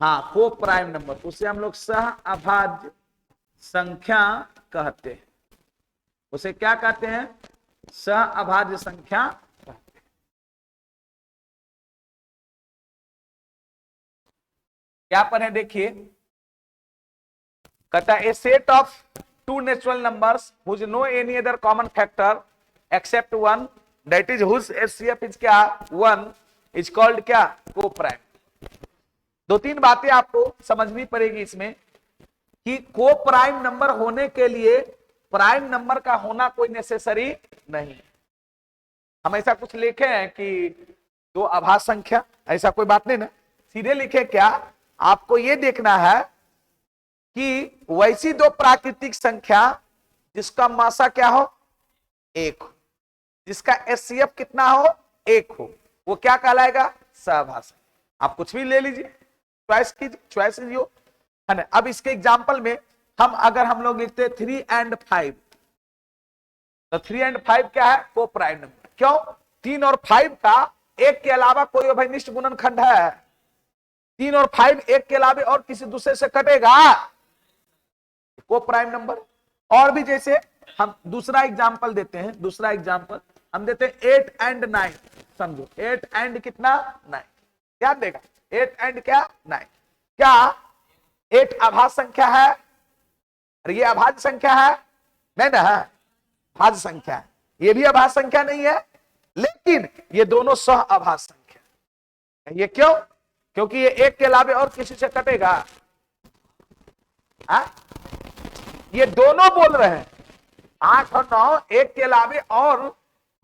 हाँ, को प्राइम नंबर, उसे हम लोग सह अभाज्य संख्या कहते हैं, उसे क्या कहते हैं, सह अभाज्य संख्या कहते हैं। क्या पर है देखिए, कहता है a set of two natural numbers whose no any other common factor except one that is whose HCF is क्या वन इज कॉल्ड क्या को प्राइम। दो तीन बातें आपको समझनी पड़ेगी इसमें कि को प्राइम नंबर होने के लिए प्राइम नंबर का होना कोई नेसेसरी नहीं। हम ऐसा कुछ लिखे हैं कि दो आभास संख्या, ऐसा कोई बात नहीं ना, सीधे लिखे क्या, आपको यह देखना है कि वैसी दो प्राकृतिक संख्या जिसका मासा क्या हो एक हो, जिसका एचसीएफ कितना हो एक हो, वो क्या कहलाएगा सहभाषा। आप कुछ भी ले लीजिए, चॉइस कीजिए, चॉइस है ना। अब इसके एग्जांपल में हम लोग लिखते हैं 3 and 5, तो 3 and 5 क्या है को प्राइम नंबर। क्यों? 3 और 5 का एक के अलावा कोई अभिनिष्ट गुणनखंड है? 3 और 5 एक के अलावा और किसी दूसरे से कटेगा, को प्राइम नंबर। और भी जैसे हम दूसरा एग्जांपल देते हैं, दूसरा एग्जांपल हम देते हैं 8 and 9। समझो 8 and कितना 9, क्या देगा 8 and क्या 9। क्या 8 आभाज्य संख्या है और ये अभाज्य संख्या है? नहीं ना, भाज्य संख्या है। ये भी अभाज्य संख्या नहीं है, लेकिन ये दोनों सह अभाज्य संख्या है। ये क्यों? क्योंकि ये एक के अलावा और किसी से कटेगा। ये दोनों बोल रहे हैं 8 और 9 एक के अलावा और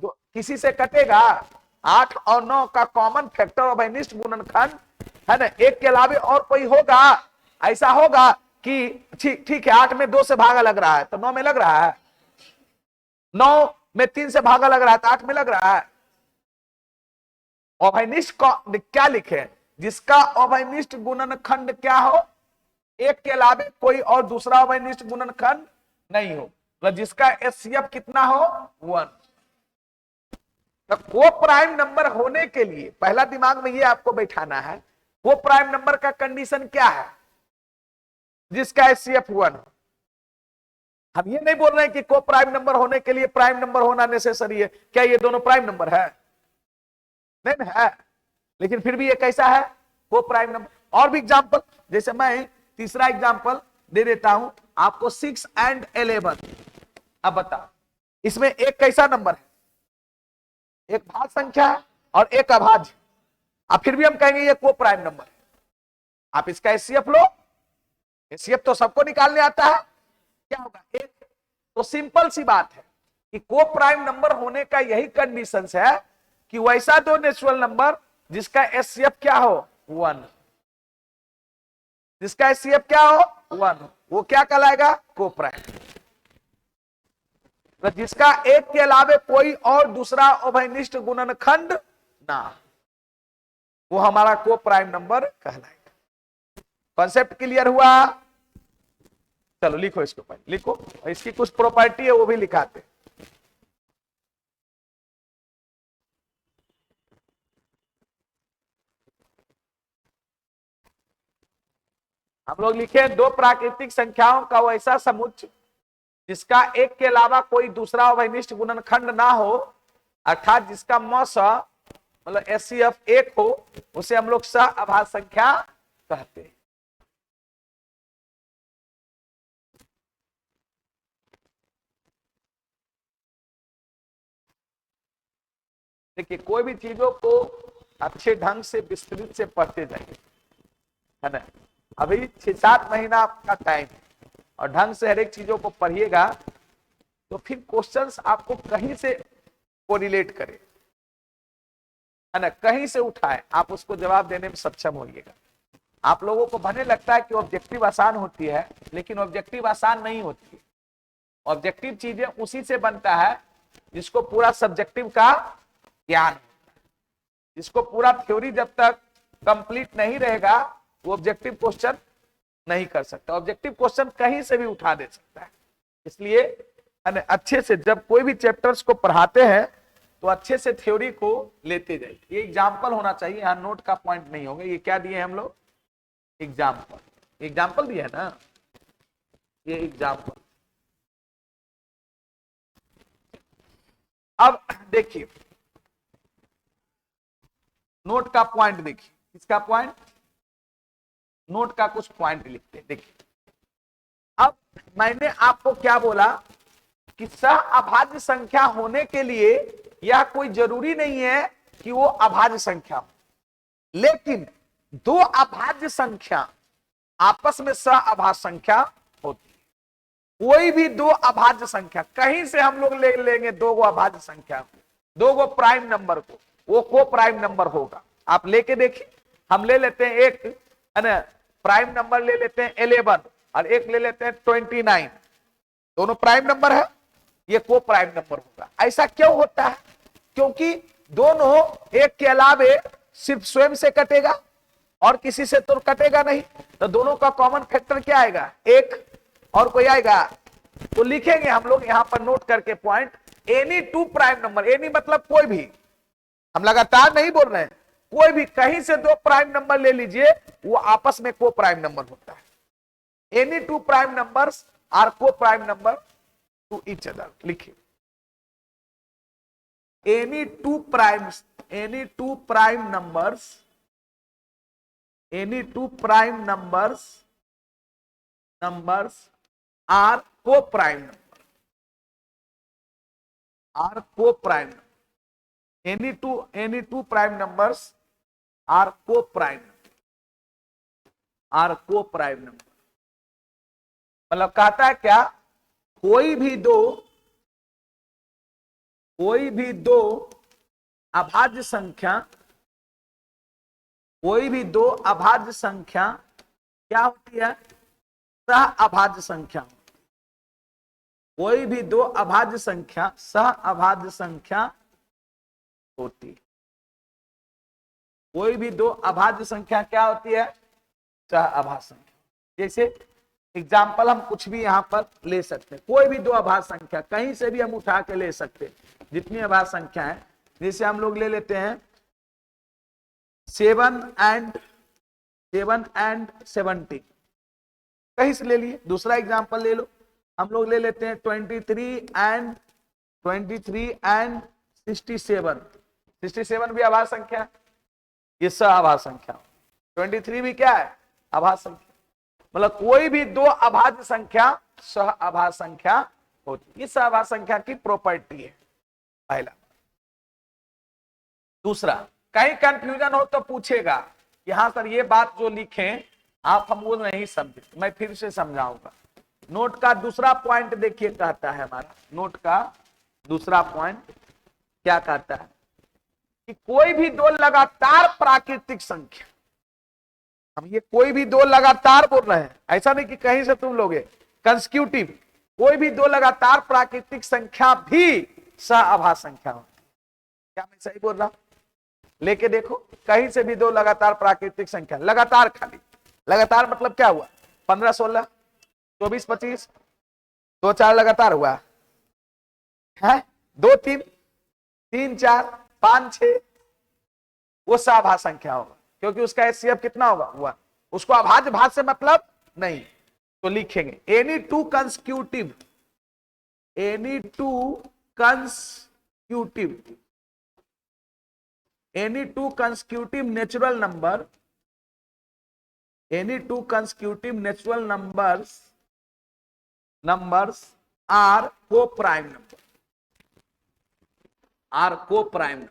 किसी से कटेगा। 8 और 9 का कॉमन फैक्टर ऑफ अनिष्ट गुणनखंड है ना, एक के अलावा और कोई होगा। ऐसा होगा कि ठीक है 8 में 2 से भागा लग रहा है तो 9 में लग रहा है, 9 में 3 से भागा लग रहा है तो 8 में लग रहा है। अभयनिष्ठ क्या लिखे, जिसका अभयनिष्ठ गुणनखंड क्या हो एक के अलावा कोई और दूसरा अभयनिष्ठ गुणनखंड नहीं हो, तो जिसका एचसीएफ कितना हो 1। तो को प्राइम नंबर होने के लिए पहला दिमाग में ये आपको बैठाना है, को प्राइम नंबर का कंडीशन क्या है, जिसका एचसीएफ 1 हो। हम ये नहीं बोल रहे हैं कि को प्राइम नंबर होने के लिए प्राइम नंबर होना नेसेसरी है। क्या ये दोनों प्राइम नंबर है? नहीं है, लेकिन फिर भी ये कैसा है को प्राइम नंबर। और भी एग्जांपल, जैसे मैं तीसरा एग्जांपल दे देता हूं आपको 6 and 11। अब बता इसमें एक कैसा नंबर है, एक भाज्य संख्या है और एक अभाज्य, अब फिर भी हम कहेंगे ये को प्राइम नंबर है। आप इसका एचसीएफ लो, एचसीएफ तो सबको निकालने आता है, क्या होगा एक। तो सिंपल सी बात है कि को प्राइम नंबर होने का यही कंडीशन है कि वैसा दो नेचुरल नंबर जिसका एचसीएफ क्या हो 1, जिसका एचसीएफ क्या हो 1, वो क्या कहलाएगा को प्राइम। तो जिसका एक के अलावा कोई और दूसरा अभयनिष्ठ गुणनखंड ना, वो हमारा को प्राइम नंबर कहलाएगा। कॉन्सेप्ट क्लियर हुआ? चलो लिखो इसको, पहले लिखो, इसकी कुछ प्रॉपर्टी है वो भी लिखाते। हम लोग लिखे दो प्राकृतिक संख्याओं का वैसा समुच्चय जिसका एक के अलावा कोई दूसरा अवैनिष्ठ गुणनखंड ना हो, अर्थात जिसका मस मतलब एचसीएफ 1 हो, उसे हम लोग सह अभाज्य संख्या कहते हैं। देखिए कोई भी चीजों को अच्छे ढंग से विस्तृत से पढ़ते जाइए, है ना। अभी 6-7 महीना आपका टाइम है और ढंग से हर एक चीजों को पढ़िएगा तो फिर क्वेश्चंस आपको कहीं से कोरिलेट करे, है ना, कहीं से उठाए, आप उसको जवाब देने में सक्षम होइएगा। आप लोगों को भले लगता है कि ऑब्जेक्टिव आसान होती है, लेकिन ऑब्जेक्टिव आसान नहीं होती है। ऑब्जेक्टिव चीजें उसी से बनता है जिसको पूरा सब्जेक्टिव का ज्ञान होता है। जिसको पूरा थ्योरी जब तक कंप्लीट नहीं रहेगा वो ऑब्जेक्टिव क्वेश्चन नहीं कर सकता। ऑब्जेक्टिव क्वेश्चन कहीं से भी उठा दे सकता है। इसलिए अच्छे से जब कोई भी चैप्टर्स को पढ़ाते हैं तो अच्छे से थ्योरी को लेते जाइए। ये एग्जाम्पल होना चाहिए, यहाँ नोट का पॉइंट नहीं होगा। ये क्या दिए हम लोग? एग्जाम्पल। एग्जाम्पल दिया है ना, ये एग्जाम्पल। अब देखिए नोट का पॉइंट, देखिए इसका पॉइंट, नोट का कुछ पॉइंट लिखते हैं। देखिए मैंने आपको क्या बोला कि सह अभाज्य संख्या होने के लिए यह कोई जरूरी नहीं है कि वो अभाज्य संख्या हो, लेकिन दो अभाज्य संख्या आपस में सह अभाज्य संख्या होती है। कोई भी दो अभाज्य संख्या कहीं से हम लोग ले लेंगे, दो गो अभाज्य संख्या को, दो गो प्राइम नंबर को, वो को प्राइम नंबर होगा। आप लेके देखिए, हम ले लेते हैं एक प्राइम नंबर ले लेते हैं 11 और एक ले लेते हैं 29, दोनों प्राइम नंबर है, ये को प्राइम नंबर होगा। ऐसा क्यों होता है? क्योंकि दोनों एक के अलावे सिर्फ स्वयं से कटेगा और किसी से तो कटेगा नहीं, तो दोनों का कॉमन फैक्टर क्या आएगा? एक, और कोई आएगा तो लिखेंगे हम लोग यहां पर नोट करके point, any two prime number, any मतलब कोई भी, हम लगातार नहीं बोल रहे हैं, कोई भी कहीं से दो प्राइम नंबर ले लीजिए, वो आपस में को प्राइम नंबर होता है। Any two prime numbers are को prime number to each other. लिखिए, any two prime numbers, any two prime numbers are को प्राइम नंबर, आर को prime number, any two prime numbers are को prime number. मतलब कहता है क्या, कोई भी दो अभाज्य संख्या, कोई भी दो अभाज्य संख्या क्या होती है? सह अभाज्य संख्या। कोई भी दो अभाज्य संख्या सह अभाज्य संख्या होती है। कोई भी दो अभाज्य संख्या क्या होती है? सह अभाज्य संख्या। जैसे एग्जाम्पल हम कुछ भी यहां पर ले सकते हैं, कोई भी दो अभाज्य संख्या कहीं से भी हम उठा के ले सकते हैं, जितनी अभाज्य संख्या है। जैसे हम लोग ले लेते हैं 7 and 70, कहीं से ले लिए। दूसरा एग्जाम्पल ले लो, हम लोग ले लेते हैं 23 and 67, 67 भी अभाज्य संख्या है, ये सह अभाज्य संख्या। 23 भी क्या है? अभाज्य संख्या। मतलब कोई भी दो अभाज्य संख्या सह अभाज्य संख्या होती है, सह अभाज्य संख्या की प्रॉपर्टी है पहला। दूसरा, कहीं कंफ्यूजन हो तो पूछेगा कि हाँ सर ये बात जो लिखें आप हम वो नहीं समझे, मैं फिर से समझाऊंगा। नोट का दूसरा पॉइंट देखिए, कहता है हमारा नोट का दूसरा पॉइंट क्या कहता है कि कोई भी दो लगातार प्राकृतिक संख्या, हम ये कोई भी दो लगातार बोल रहे हैं, ऐसा नहीं कि कहीं से तुम लोगे, कंसेक्यूटिव, कोई भी दो लगातार प्राकृतिक संख्या भी सह अभाज्य संख्या होती है। क्या मैं सही बोल रहा हूं? लेके देखो, कहीं से भी दो लगातार प्राकृतिक संख्या, लगातार, खाली लगातार मतलब क्या हुआ? 15 16 24 25, 2 4 लगातार हुआ है, 2 3 3 4 5 6, वो सह अभाज्य संख्या होगा, क्योंकि उसका एचसीएफ कितना होगा? हुआ। उसको अभाज्य भाज्य से मतलब नहीं, तो लिखेंगे any two consecutive, any two consecutive natural number, any two consecutive natural numbers are को प्राइम नंबर, आर को prime number.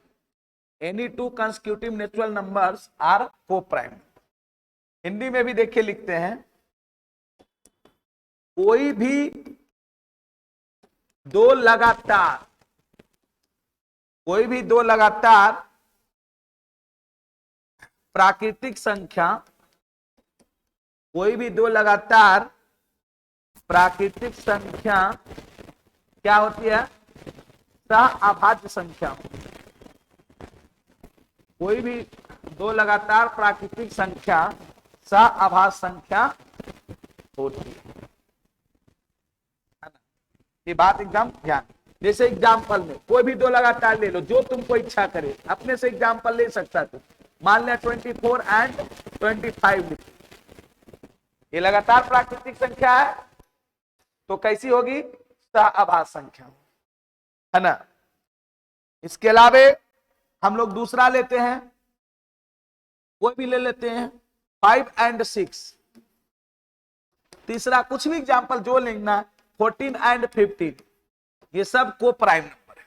Any two consecutive natural numbers are को प्राइम। हिंदी में भी देखिए लिखते हैं, कोई भी दो लगातार, कोई भी दो लगातार प्राकृतिक संख्या, कोई भी दो लगातार प्राकृतिक संख्या क्या होती है? सह अभाज्य संख्या। कोई भी दो लगातार प्राकृतिक संख्या सह अभाज्य संख्या होती है ना? ये बात एकदम ध्यान। जैसे एग्जाम्पल में कोई भी दो लगातार ले लो, जो तुमको इच्छा करे, अपने से एग्जाम्पल ले सकता तू। मान लिया 24 and 25, ये लगातार प्राकृतिक संख्या है, तो कैसी होगी? सह अभाज्य संख्या, है ना? इसके अलावे हम लोग दूसरा लेते हैं, कोई भी ले लेते हैं 5 and 6, तीसरा कुछ भी एग्जाम्पल जो लिखना 14 एंड 15 ये सब को प्राइम नंबर है।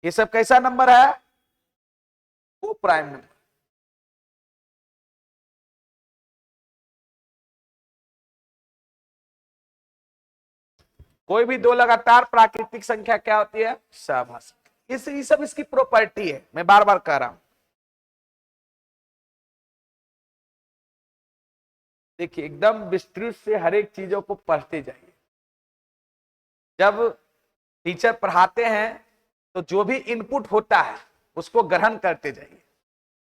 ये सब कैसा नंबर है? को प्राइम नंबर। कोई भी दो लगातार प्राकृतिक संख्या क्या होती है? सहभाज्य। ये सब इसकी प्रॉपर्टी है, मैं बार बार कह रहा हूं। देखिए एकदम विस्तृत से हर एक चीजों को पढ़ते जाइए। जब टीचर पढ़ाते हैं तो जो भी इनपुट होता है उसको ग्रहण करते जाइए।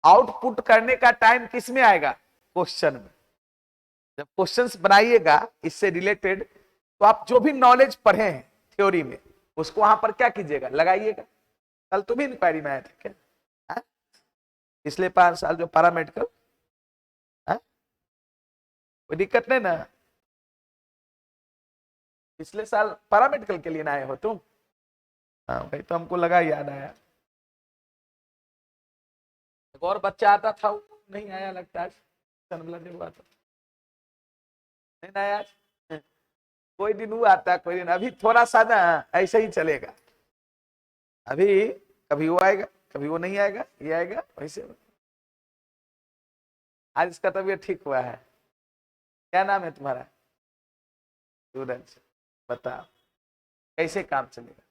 आउटपुट करने का टाइम किस में आएगा? क्वेश्चन में। जब क्वेश्चंस बनाइएगा इससे रिलेटेड तो आप जो भी नॉलेज पढ़े हैं थ्योरी में उसको वहां पर क्या कीजिएगा? लगाइएगा। कल तुम ही इंक्वायरी में आए थे क्या? पिछले 5 साल जो पैरामेडिकल, कोई दिक्कत नहीं ना? पिछले साल पैरामेडिकल के लिए ना आए हो तुम? हाँ भाई, तो हमको लगा याद आया। एक और बच्चा आता था, नहीं आया लगता है, हुआ था नहीं ना आया। कोई दिन वो आता, कोई दिन अभी थोड़ा सा ना ऐसे ही चलेगा। अभी कभी वो आएगा, कभी वो नहीं आएगा, ये आएगा वैसे। आज इसका तबीयत ठीक हुआ है। क्या नाम है तुम्हारा? सूरज। बताओ कैसे काम चलेगा?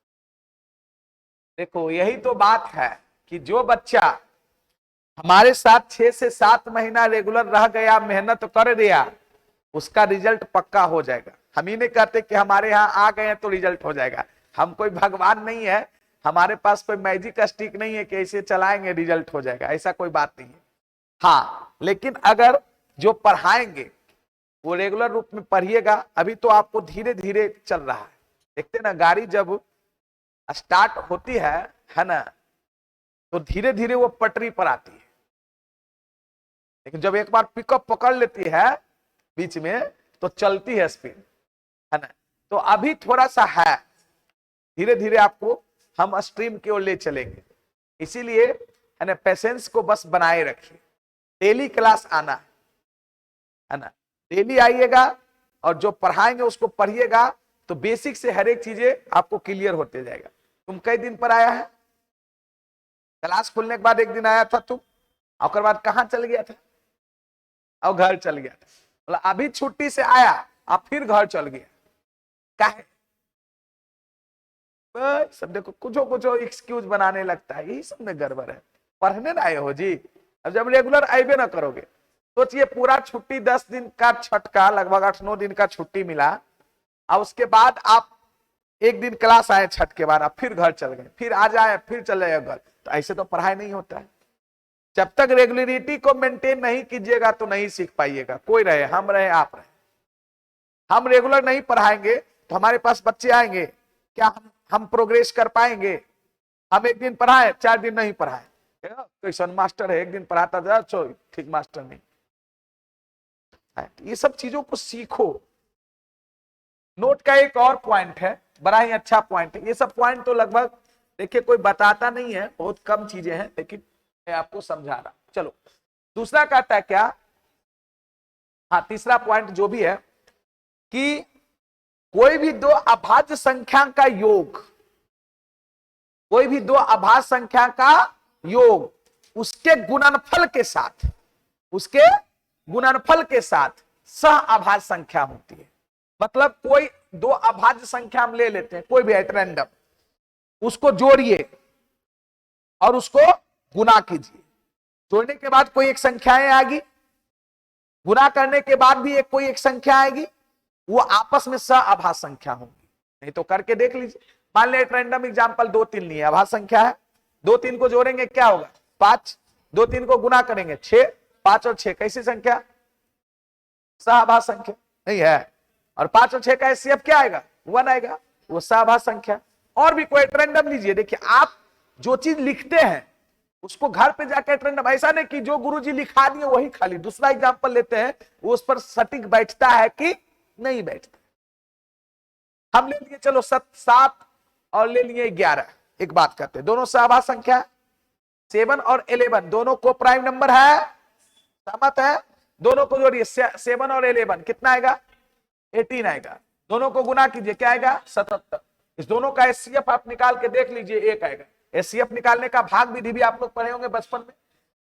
देखो यही तो बात है कि जो बच्चा हमारे साथ 6 से 7 महीना रेगुलर रह गया, मेहनत कर दिया, उसका रिजल्ट पक्का हो जाएगा। हम ही नहीं कहते कि हमारे यहाँ आ गए हैं तो रिजल्ट हो जाएगा। हम कोई भगवान नहीं है, हमारे पास कोई मैजिक स्टिक नहीं है कि ऐसे चलाएंगे रिजल्ट हो जाएगा, ऐसा कोई बात नहीं है। हाँ, लेकिन अगर जो पढ़ाएंगे वो रेगुलर रूप में पढ़िएगा। अभी तो आपको धीरे धीरे चल रहा है। देखते ना, गाड़ी जब स्टार्ट होती है ना, तो धीरे धीरे वो पटरी पर आती है, लेकिन जब एक बार पिकअप पकड़ लेती है बीच में तो चलती है स्पीड, है ना। तो अभी थोड़ा सा है, धीरे धीरे आपको हम स्ट्रीम की ओर ले चलेंगे। इसीलिए है ना, पेशेंस को बस बनाए रखिए। डेली क्लास आना है ना, डेली आइएगा और जो पढ़ाएंगे उसको पढ़िएगा, तो बेसिक से हर एक चीजें आपको क्लियर होते जाएगा। तुम कई दिन पर आया है? क्लास खुलने के बाद एक दिन आया था तुम, और बाद कहां चल गया था? और घर चल गया था। मतलब अभी छुट्टी से आया आप फिर घर चल गया, काहे? सब देखो कुछ एक्सक्यूज बनाने लगता है, यही सब में गड़बड़ है। पढ़ने ना आए हो जी, अब जब रेगुलर आइबे ना करोगे, सोचिए पूरा छुट्टी 10 दिन का छठ का लगभग 8-9 दिन का छुट्टी मिला, और उसके बाद आप एक दिन क्लास आए छठ के बाद, आप फिर घर चल गए, फिर आ जाए फिर चले गए घर। तो ऐसे तो पढ़ाई नहीं होता है। जब तक रेगुलरिटी को मेंटेन नहीं कीजिएगा तो नहीं सीख पाइएगा। कोई रहे, हम रहे, आप रहे, हम रेगुलर नहीं पढ़ाएंगे तो हमारे पास बच्चे आएंगे क्या? हम प्रोग्रेस कर पाएंगे? हम एक दिन पढ़ाए 4 दिन नहीं पढ़ाए, कैसन मास्टर है, एक दिन पढ़ाता था ठीक मास्टर नहीं। ये सब चीजों को सीखो। नोट का एक और पॉइंट है, बड़ा ही अच्छा पॉइंट है। ये सब पॉइंट तो लगभग देखिए कोई बताता नहीं है, बहुत कम चीजें हैं, लेकिन मैं आपको समझा रहा। चलो दूसरा कहता है क्या? हाँ, तीसरा पॉइंट जो भी है कि कोई भी दो अभाज्य संख्या का योग, कोई भी दो अभाज्य संख्या का योग उसके गुणनफल के साथ, उसके गुणनफल के साथ सह अभाज्य संख्या होती है। मतलब कोई दो अभाज्य संख्या हम ले लेते हैं, कोई भी एट रैंडम, उसको जोड़िए और उसको गुना कीजिए। जोड़ने के बाद कोई एक संख्याएं आएगी, गुना करने के बाद भी कोई एक संख्या आएगी, वो आपस में सह अभाज्य संख्या होंगी। नहीं तो करके देख लीजिए। मान ले एक रैंडम एग्जांपल 2 3 नहीं है, अभाज्य संख्या है। 2 3 को जोड़ेंगे क्या होगा? 5। 2 3 को गुना करेंगे 6। 5 और 6 कैसी संख्या? सह अभाज्य संख्या नहीं है। और 5 और 6 का एचसीएफ क्या आएगा? 1 आएगा, वो सह अभाज्य संख्या। और भी कोई रैंडम लीजिए। देखिए आप जो चीज लिखते हैं उसको घर पे जाकर रैंडम, ऐसा नहीं कि जो गुरुजी लिखा दिए वही खाली। दूसरा एग्जांपल लेते हैं, वो उस पर सटीक बैठता है कि नहीं बैठता। हम ले लिए चलो 7 और ले लिए 11। एक बात करते हैं, दोनों सह अभाज्य संख्या। 7 और 11 दोनों को प्राइम नंबर है, सहमत है? दोनों को जोड़िए 7 और 11 कितना आएगा 18 आएगा। दोनों को गुना कीजिए क्या आएगा 77। इस दोनों का एचसीएफ आप निकाल के देख लीजिए एक आएगा। एचसीएफ निकालने का भाग विधि भी आप लोग पढ़े होंगे बचपन में।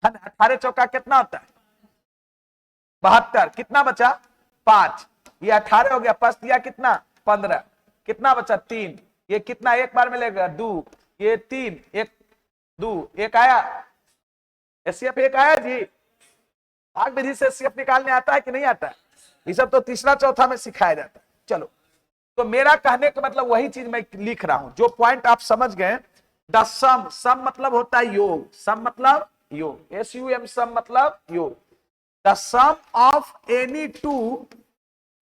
18 चौका कितना होता है 72। कितना बचा 5। ये 18 हो गया, 5 दिया कितना 15। कितना बचा 3। ये कितना एक बार में लेगा 2। ये 3 1 2 एक आया एचसीएफ एक आया जी। भाग विधि से एचसीएफ निकालने आता है कि नहीं आता है? ये सब तो तीसरा चौथा में सिखाया जाता है। चलो तो मेरा कहने का मतलब वही चीज मैं लिख रहा हूं, जो पॉइंट आप समझ गए। द सम, सम मतलब होता है योग, सम मतलब योग, SUM सम मतलब योग। The sum of any two,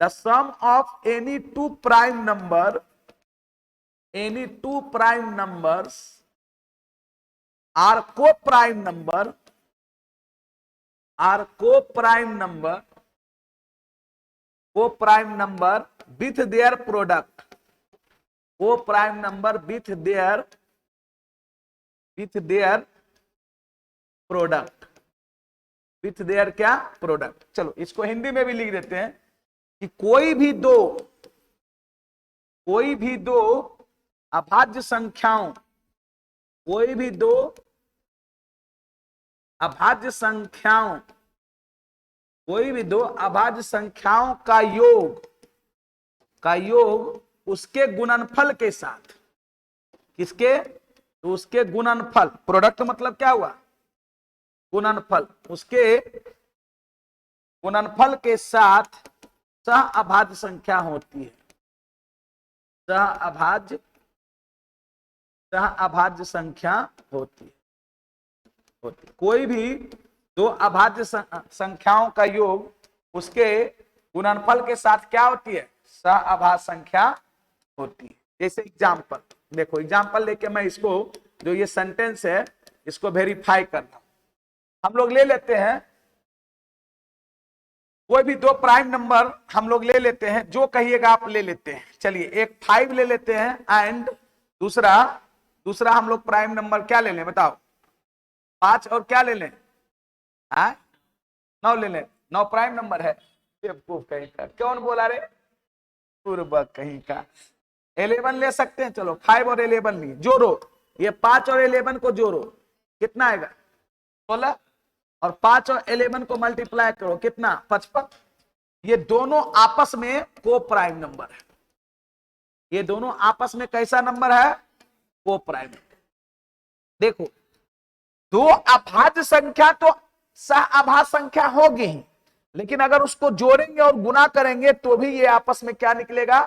the sum of any two prime number, any two prime numbers are को प्राइम नंबर, आर को prime number, co prime number with their product, co prime number with their product, with their क्या product. चलो इसको हिंदी में भी लिख देते हैं कि कोई भी दो अभाज्य संख्याओं, कोई भी दो अभाज्य संख्याओं, कोई भी दो अभाज्य संख्याओं का योग उसके गुणनफल के साथ, किसके तो उसके गुणनफल, प्रोडक्ट मतलब क्या हुआ गुणनफल, उसके गुणनफल के साथ सह अभाज्य संख्या होती है, सह अभाज्य संख्या होती है। कोई भी दो अभाज्य संख्याओं का योग उसके गुणनफल के साथ क्या होती है सह अभाज्य संख्या होती है। जैसे एग्जाम्पल देखो, एग्जाम्पल लेके मैं इसको जो ये सेंटेंस है इसको वेरीफाई करना। हम लोग ले लेते हैं कोई भी दो प्राइम नंबर हम लोग ले लेते हैं, जो कहिएगा आप ले लेते हैं। चलिए एक 5 ले लेते हैं एंड दूसरा हम लोग प्राइम नंबर क्या ले लें बताओ 5 और क्या ले लें 9 ले लें। 9 प्राइम नंबर है। कहीं का कौन बोला रे पूर्व कहीं का। 11 ले सकते हैं, चलो 5 और 11 लिए जोड़ो, ये 5 और 11 को जोड़ो कितना आएगा 16 और 5 और 11 को मल्टीप्लाई करो कितना 55। ये दोनों आपस में को प्राइम नंबर है। ये दोनों आपस में कैसा नंबर है को प्राइम। देखो दो अभाज्य संख्या तो सह अभाज्य संख्या होगी ही, लेकिन अगर उसको जोड़ेंगे और गुना करेंगे तो भी ये आपस में क्या निकलेगा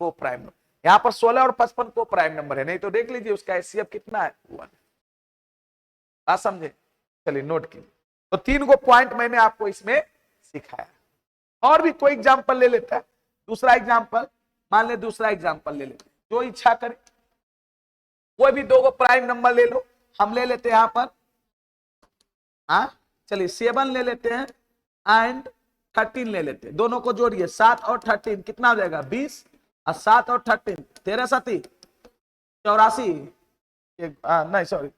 को प्राइम नंबर। यहां पर 16 और 55 को प्राइम नंबर है, नहीं तो देख लीजिए उसका एचसीएफ कितना है 1। बात समझे। चलिए नोट कीजिए। तो 3 को पॉइंट मैंने आपको इसमें सिखाया। और भी कोई एग्जांपल ले लेता है, दूसरा एग्जांपल मान ले, दूसरा एग्जांपल ले लेते जो इच्छा करे। कोई भी 2 को प्राइम नंबर ले लो, हम ले लेते हैं यहां पर चलिए 7 ले लेते हैं एंड 13 ले लेते हैं। दोनों को जोड़िए 7 और 13 कितना हो जाएगा 20 और 7 और 13 13 7 84 नहीं सॉरी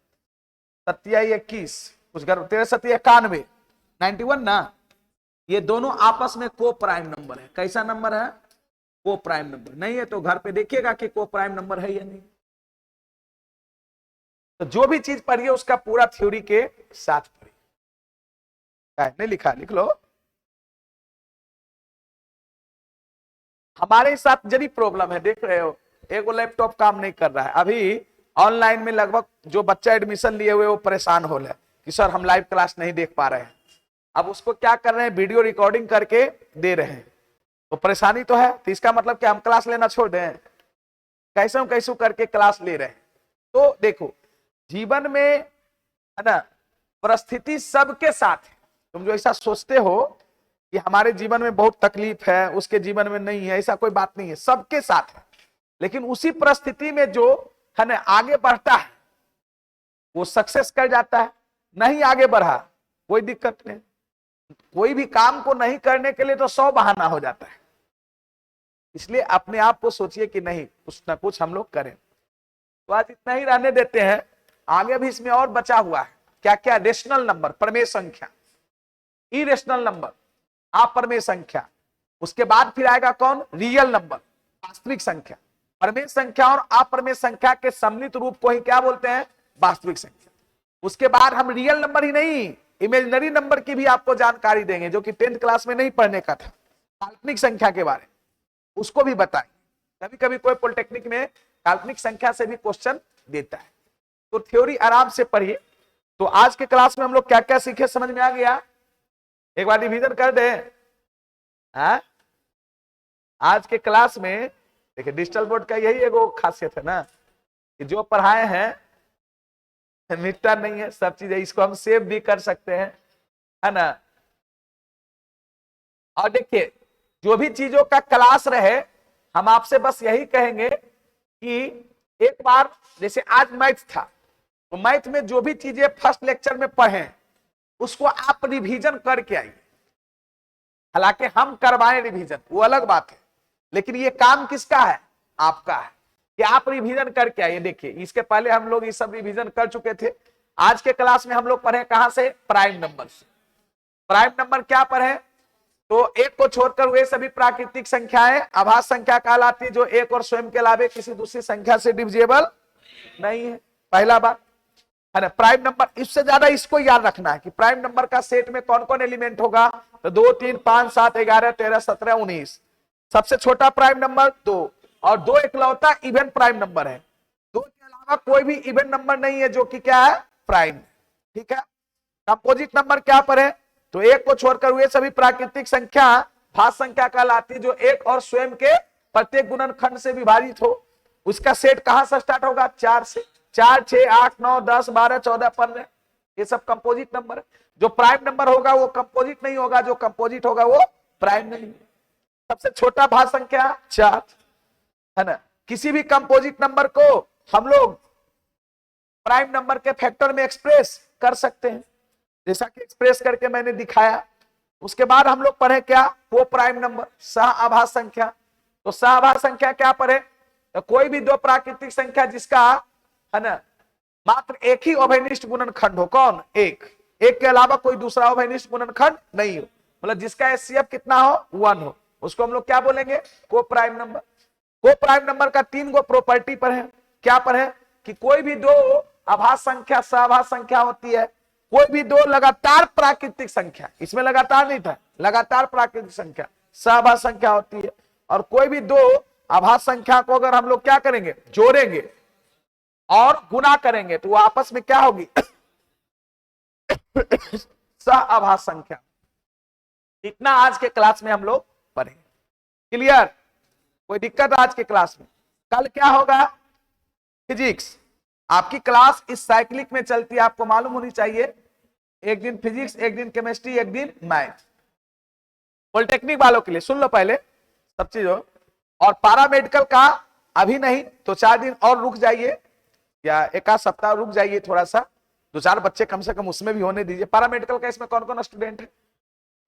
21 कुछ 13 7 91 91 ना। ये दोनों आपस में को प्राइम नंबर है। कैसा नंबर है को प्राइम नंबर। नहीं है तो घर पे देखिएगा कि को प्राइम नंबर है या नहीं। तो जो भी चीज पढ़िए उसका पूरा थ्योरी के साथ पढ़िए। नहीं लिखा लिख लो। हमारे साथ जरी प्रॉब्लम है, देख रहे हो एक लैपटॉप काम नहीं कर रहा है। अभी ऑनलाइन में लगभग जो बच्चा एडमिशन लिए हुए वो परेशान हो रहा है कि सर हम लाइव क्लास नहीं देख पा रहे हैं। अब उसको क्या कर रहे हैं वीडियो रिकॉर्डिंग करके दे रहे हैं। तो परेशानी तो है, तो इसका मतलब कि हम क्लास लेना छोड़ दें, कैसे कैसे करके क्लास ले रहे हैं। तो देखो जीवन में है ना परिस्थिति सबके साथ है। तुम जो ऐसा सोचते हो कि हमारे जीवन में बहुत तकलीफ है उसके जीवन में नहीं है, ऐसा कोई बात नहीं है, सबके साथ है। लेकिन उसी परिस्थिति में जो है ना आगे बढ़ता है वो सक्सेस कर जाता है। नहीं आगे बढ़ा कोई दिक्कत नहीं। कोई भी काम को नहीं करने के लिए तो 100 बहाना हो जाता है। इसलिए अपने आप को सोचिए कि नहीं कुछ ना कुछ हम लोग करें। तो आज इतना ही रहने देते हैं, आगे भी इसमें और बचा हुआ है। क्या क्या रेशनल नंबर, प्रमेय संख्या, इरेशनल नंबर। अप्रमेय संख्या। उसके बाद फिर आएगा कौन, रियल नंबर, वास्तविक संख्या। प्रमेय संख्या और अप्रमेय संख्या के सम्मिलित रूप को ही क्या बोलते हैं, वास्तविक संख्या। उसके बाद हम रियल नंबर ही नहीं, इमेजिनरी नंबर की भी आपको जानकारी देंगे, जो कि 10th क्लास में नहीं पढ़ने का था। काल्पनिक संख्या के बारे में उसको भी बताएं। कभी कभी कोई पॉलिटेक्निक में काल्पनिक संख्या से भी क्वेश्चन देता है, तो थ्योरी आराम से पढ़िए। तो आज के क्लास में हम लोग क्या क्या सीखे, समझ में आ गया? एक बार रिवीजन कर दे। आज के क्लास में देखिए, डिजिटल बोर्ड का यही एगो खासियत है ना, कि जो पढ़ाए हैं मिटता नहीं है, सब चीजें इसको हम सेव भी कर सकते हैं, है ना। और देखिए, जो भी चीजों का क्लास रहे, हम आपसे बस यही कहेंगे कि एक बार, जैसे आज मैथ था, तो मैथ में जो भी चीजें फर्स्ट लेक्चर में पढ़े उसको आप रिवीजन करके आइए। हालांकि हम करवाएं रिवीजन, वो अलग बात है, लेकिन ये काम किसका है, आपका है, कि आप रिवीजन करके आइए। देखिए, इसके पहले हम लोग ये सब रिवीजन कर चुके थे। आज के क्लास में हम लोग पढ़े कहां से, प्राइम नंबर से। प्राइम नंबर क्या पढ़े, तो एक को छोड़कर वे सभी प्राकृतिक संख्याएं आभास संख्या कहलाती है, जो एक और स्वयं के अलावे किसी दूसरी संख्या से डिविजिबल नहीं है। पहला बात है ना, प्राइम नंबर। इससे ज्यादा इसको याद रखना है कि प्राइम नंबर का सेट में कौन कौन एलिमेंट होगा, तो 2, 3, 5, 7, 11, 13, 17, 19। सबसे छोटा प्राइम नंबर 2, और 2 इकलौता इवन प्राइम नंबर है। 2 के अलावा कोई भी इवन नंबर नहीं है जो कि क्या है, प्राइम। ठीक है। कंपोजिट नंबर क्या पर है, तो एक को छोड़कर वे सभी प्राकृतिक संख्या भाज्य संख्या कहलाती है, जो एक और स्वयं के प्रत्येक गुणनखंड से विभाजित हो। उसका सेट कहां से स्टार्ट होगा, 4 से। 4, 6, 8, 9, 10, 12, 14, 15, ये सब कंपोजिट नंबर है। जो प्राइम नंबर होगा वो कंपोजिट नहीं होगा, जो कंपोजिट होगा वो प्राइम नहीं। सबसे छोटा भाज्य संख्या 4 है ना। किसी भी कंपोजिट नंबर को हम लोग प्राइम नंबर के फैक्टर में एक्सप्रेस कर सकते हैं, जैसा कि एक्सप्रेस करके मैंने दिखाया। उसके बाद हम लोग पढ़े क्या, वो प्राइम नंबर, सह आभास संख्या। तो सह आभास संख्या क्या पढ़े, तो कोई भी 2 प्राकृतिक संख्या जिसका है ना मात्र एक ही अभिनिष्ट गुणनखंड हो। कौन, एक के अलावा कोई दूसरा अभिनिष्ट गुणनखंड नहीं हो, मतलब जिसका एचसीएफ कितना हो, 1 हो, उसको हम लोग क्या बोलेंगे, को prime number. Co prime number का 3 गो प्रॉपर्टी पर है। क्या पर है, कि कोई भी 2 आभास संख्या सहआभास संख्या होती है, कोई भी 2 लगातार प्राकृतिक संख्या, इसमें लगातार नहीं था, लगातार प्राकृतिक संख्या सहआभास संख्या होती है, और कोई भी 2 आभास संख्या को अगर हम लोग क्या करेंगे, जोड़ेंगे और गुना करेंगे, तो वो आपस में क्या होगी, सहआभास संख्या। इतना आज के क्लास में हम लोग पढ़ेंगे। क्लियर, कोई दिक्कत आज के क्लास में? कल क्या होगा, फिजिक्स। आपकी क्लास इस साइक्लिक में चलती है, आपको मालूम होनी चाहिए। एक दिन फिजिक्स, एक दिन केमिस्ट्री, एक दिन मैथ। पॉलिटेक्निक वालों के लिए सुन लो पहले सब चीजों। और पैरामेडिकल का अभी नहीं तो 4 दिन और रुक जाइए, या 1 सप्ताह रुक जाइए, थोड़ा सा 2-4 बच्चे कम से कम उसमें भी होने दीजिए। पैरामेडिकल का इसमें कौन कौन स्टूडेंट है,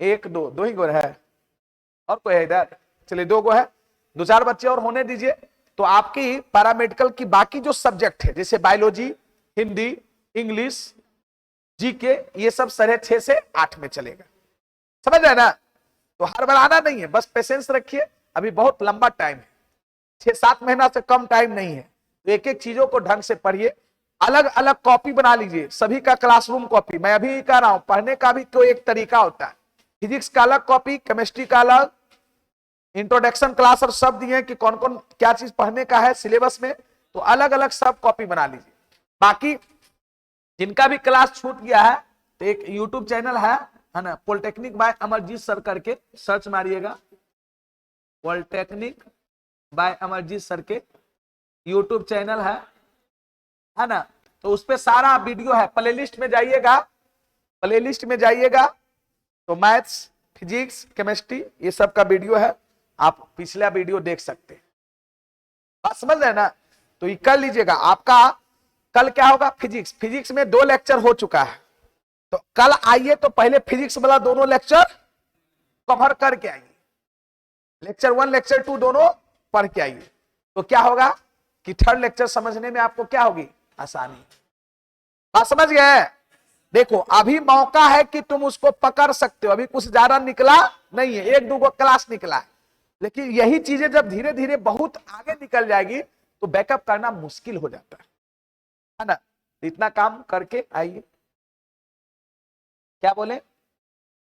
1, 2 ही गो है, और कोई है इधर, चलिए 2 गो है, 2-4 बच्चे और होने दीजिए। तो आपकी पैरामेडिकल की बाकी जो सब्जेक्ट है, जैसे बायोलॉजी, हिंदी, इंग्लिश, जीके, ये सब 6:30 से 8 में चलेगा। समझ रहे ना? तो हड़बड़ाना नहीं है, बस पेशेंस रखिए, अभी बहुत लंबा टाइम है, 6-7 महीना से कम टाइम नहीं है। तो एक एक चीजों को ढंग से पढ़िए, अलग अलग कॉपी बना लीजिए, सभी का क्लासरूम कॉपी। मैं अभी कह रहा हूं, पढ़ने का भी कोई एक तरीका होता है। फिजिक्स का अलग कॉपी, केमिस्ट्री का अलग, इंट्रोडक्शन क्लास और सब दिए कि कौन कौन क्या चीज पढ़ने का है सिलेबस में, तो अलग अलग सब कॉपी बना लीजिए। बाकी जिनका भी क्लास छूट गया है, तो एक यूट्यूब चैनल है ना, पॉलिटेक्निक बाय अमरजीत सर करके सर्च मारिएगा, पॉलिटेक्निक बाय अमरजीत सर के यूट्यूब चैनल है ना। तो उस पे सारा वीडियो है, प्लेलिस्ट में जाइएगा, प्लेलिस्ट में जाइएगा तो मैथ्स, फिजिक्स, केमिस्ट्री, ये सब का वीडियो है, आप पिछला वीडियो देख सकते हैं। बात समझ रहे ना? तो ये कर लीजिएगा। आपका कल क्या होगा, फिजिक्स। फिजिक्स में 2 लेक्चर हो चुका है, तो कल आइए तो पहले फिजिक्स वाला दोनों लेक्चर कवर करके आइए, लेक्चर 1, लेक्चर 2 दोनों पढ़ के आइए। तो क्या होगा कि 3rd लेक्चर समझने में आपको क्या होगी, आसानी। बात समझ गए? देखो, अभी मौका है कि तुम उसको पकड़ सकते हो, अभी कुछ ज्यादा निकला नहीं है, एक दो क्लास निकला है, लेकिन यही चीजें जब धीरे धीरे बहुत आगे निकल जाएगी तो बैकअप करना मुश्किल हो जाता है ना। इतना काम करके आइए, क्या बोले।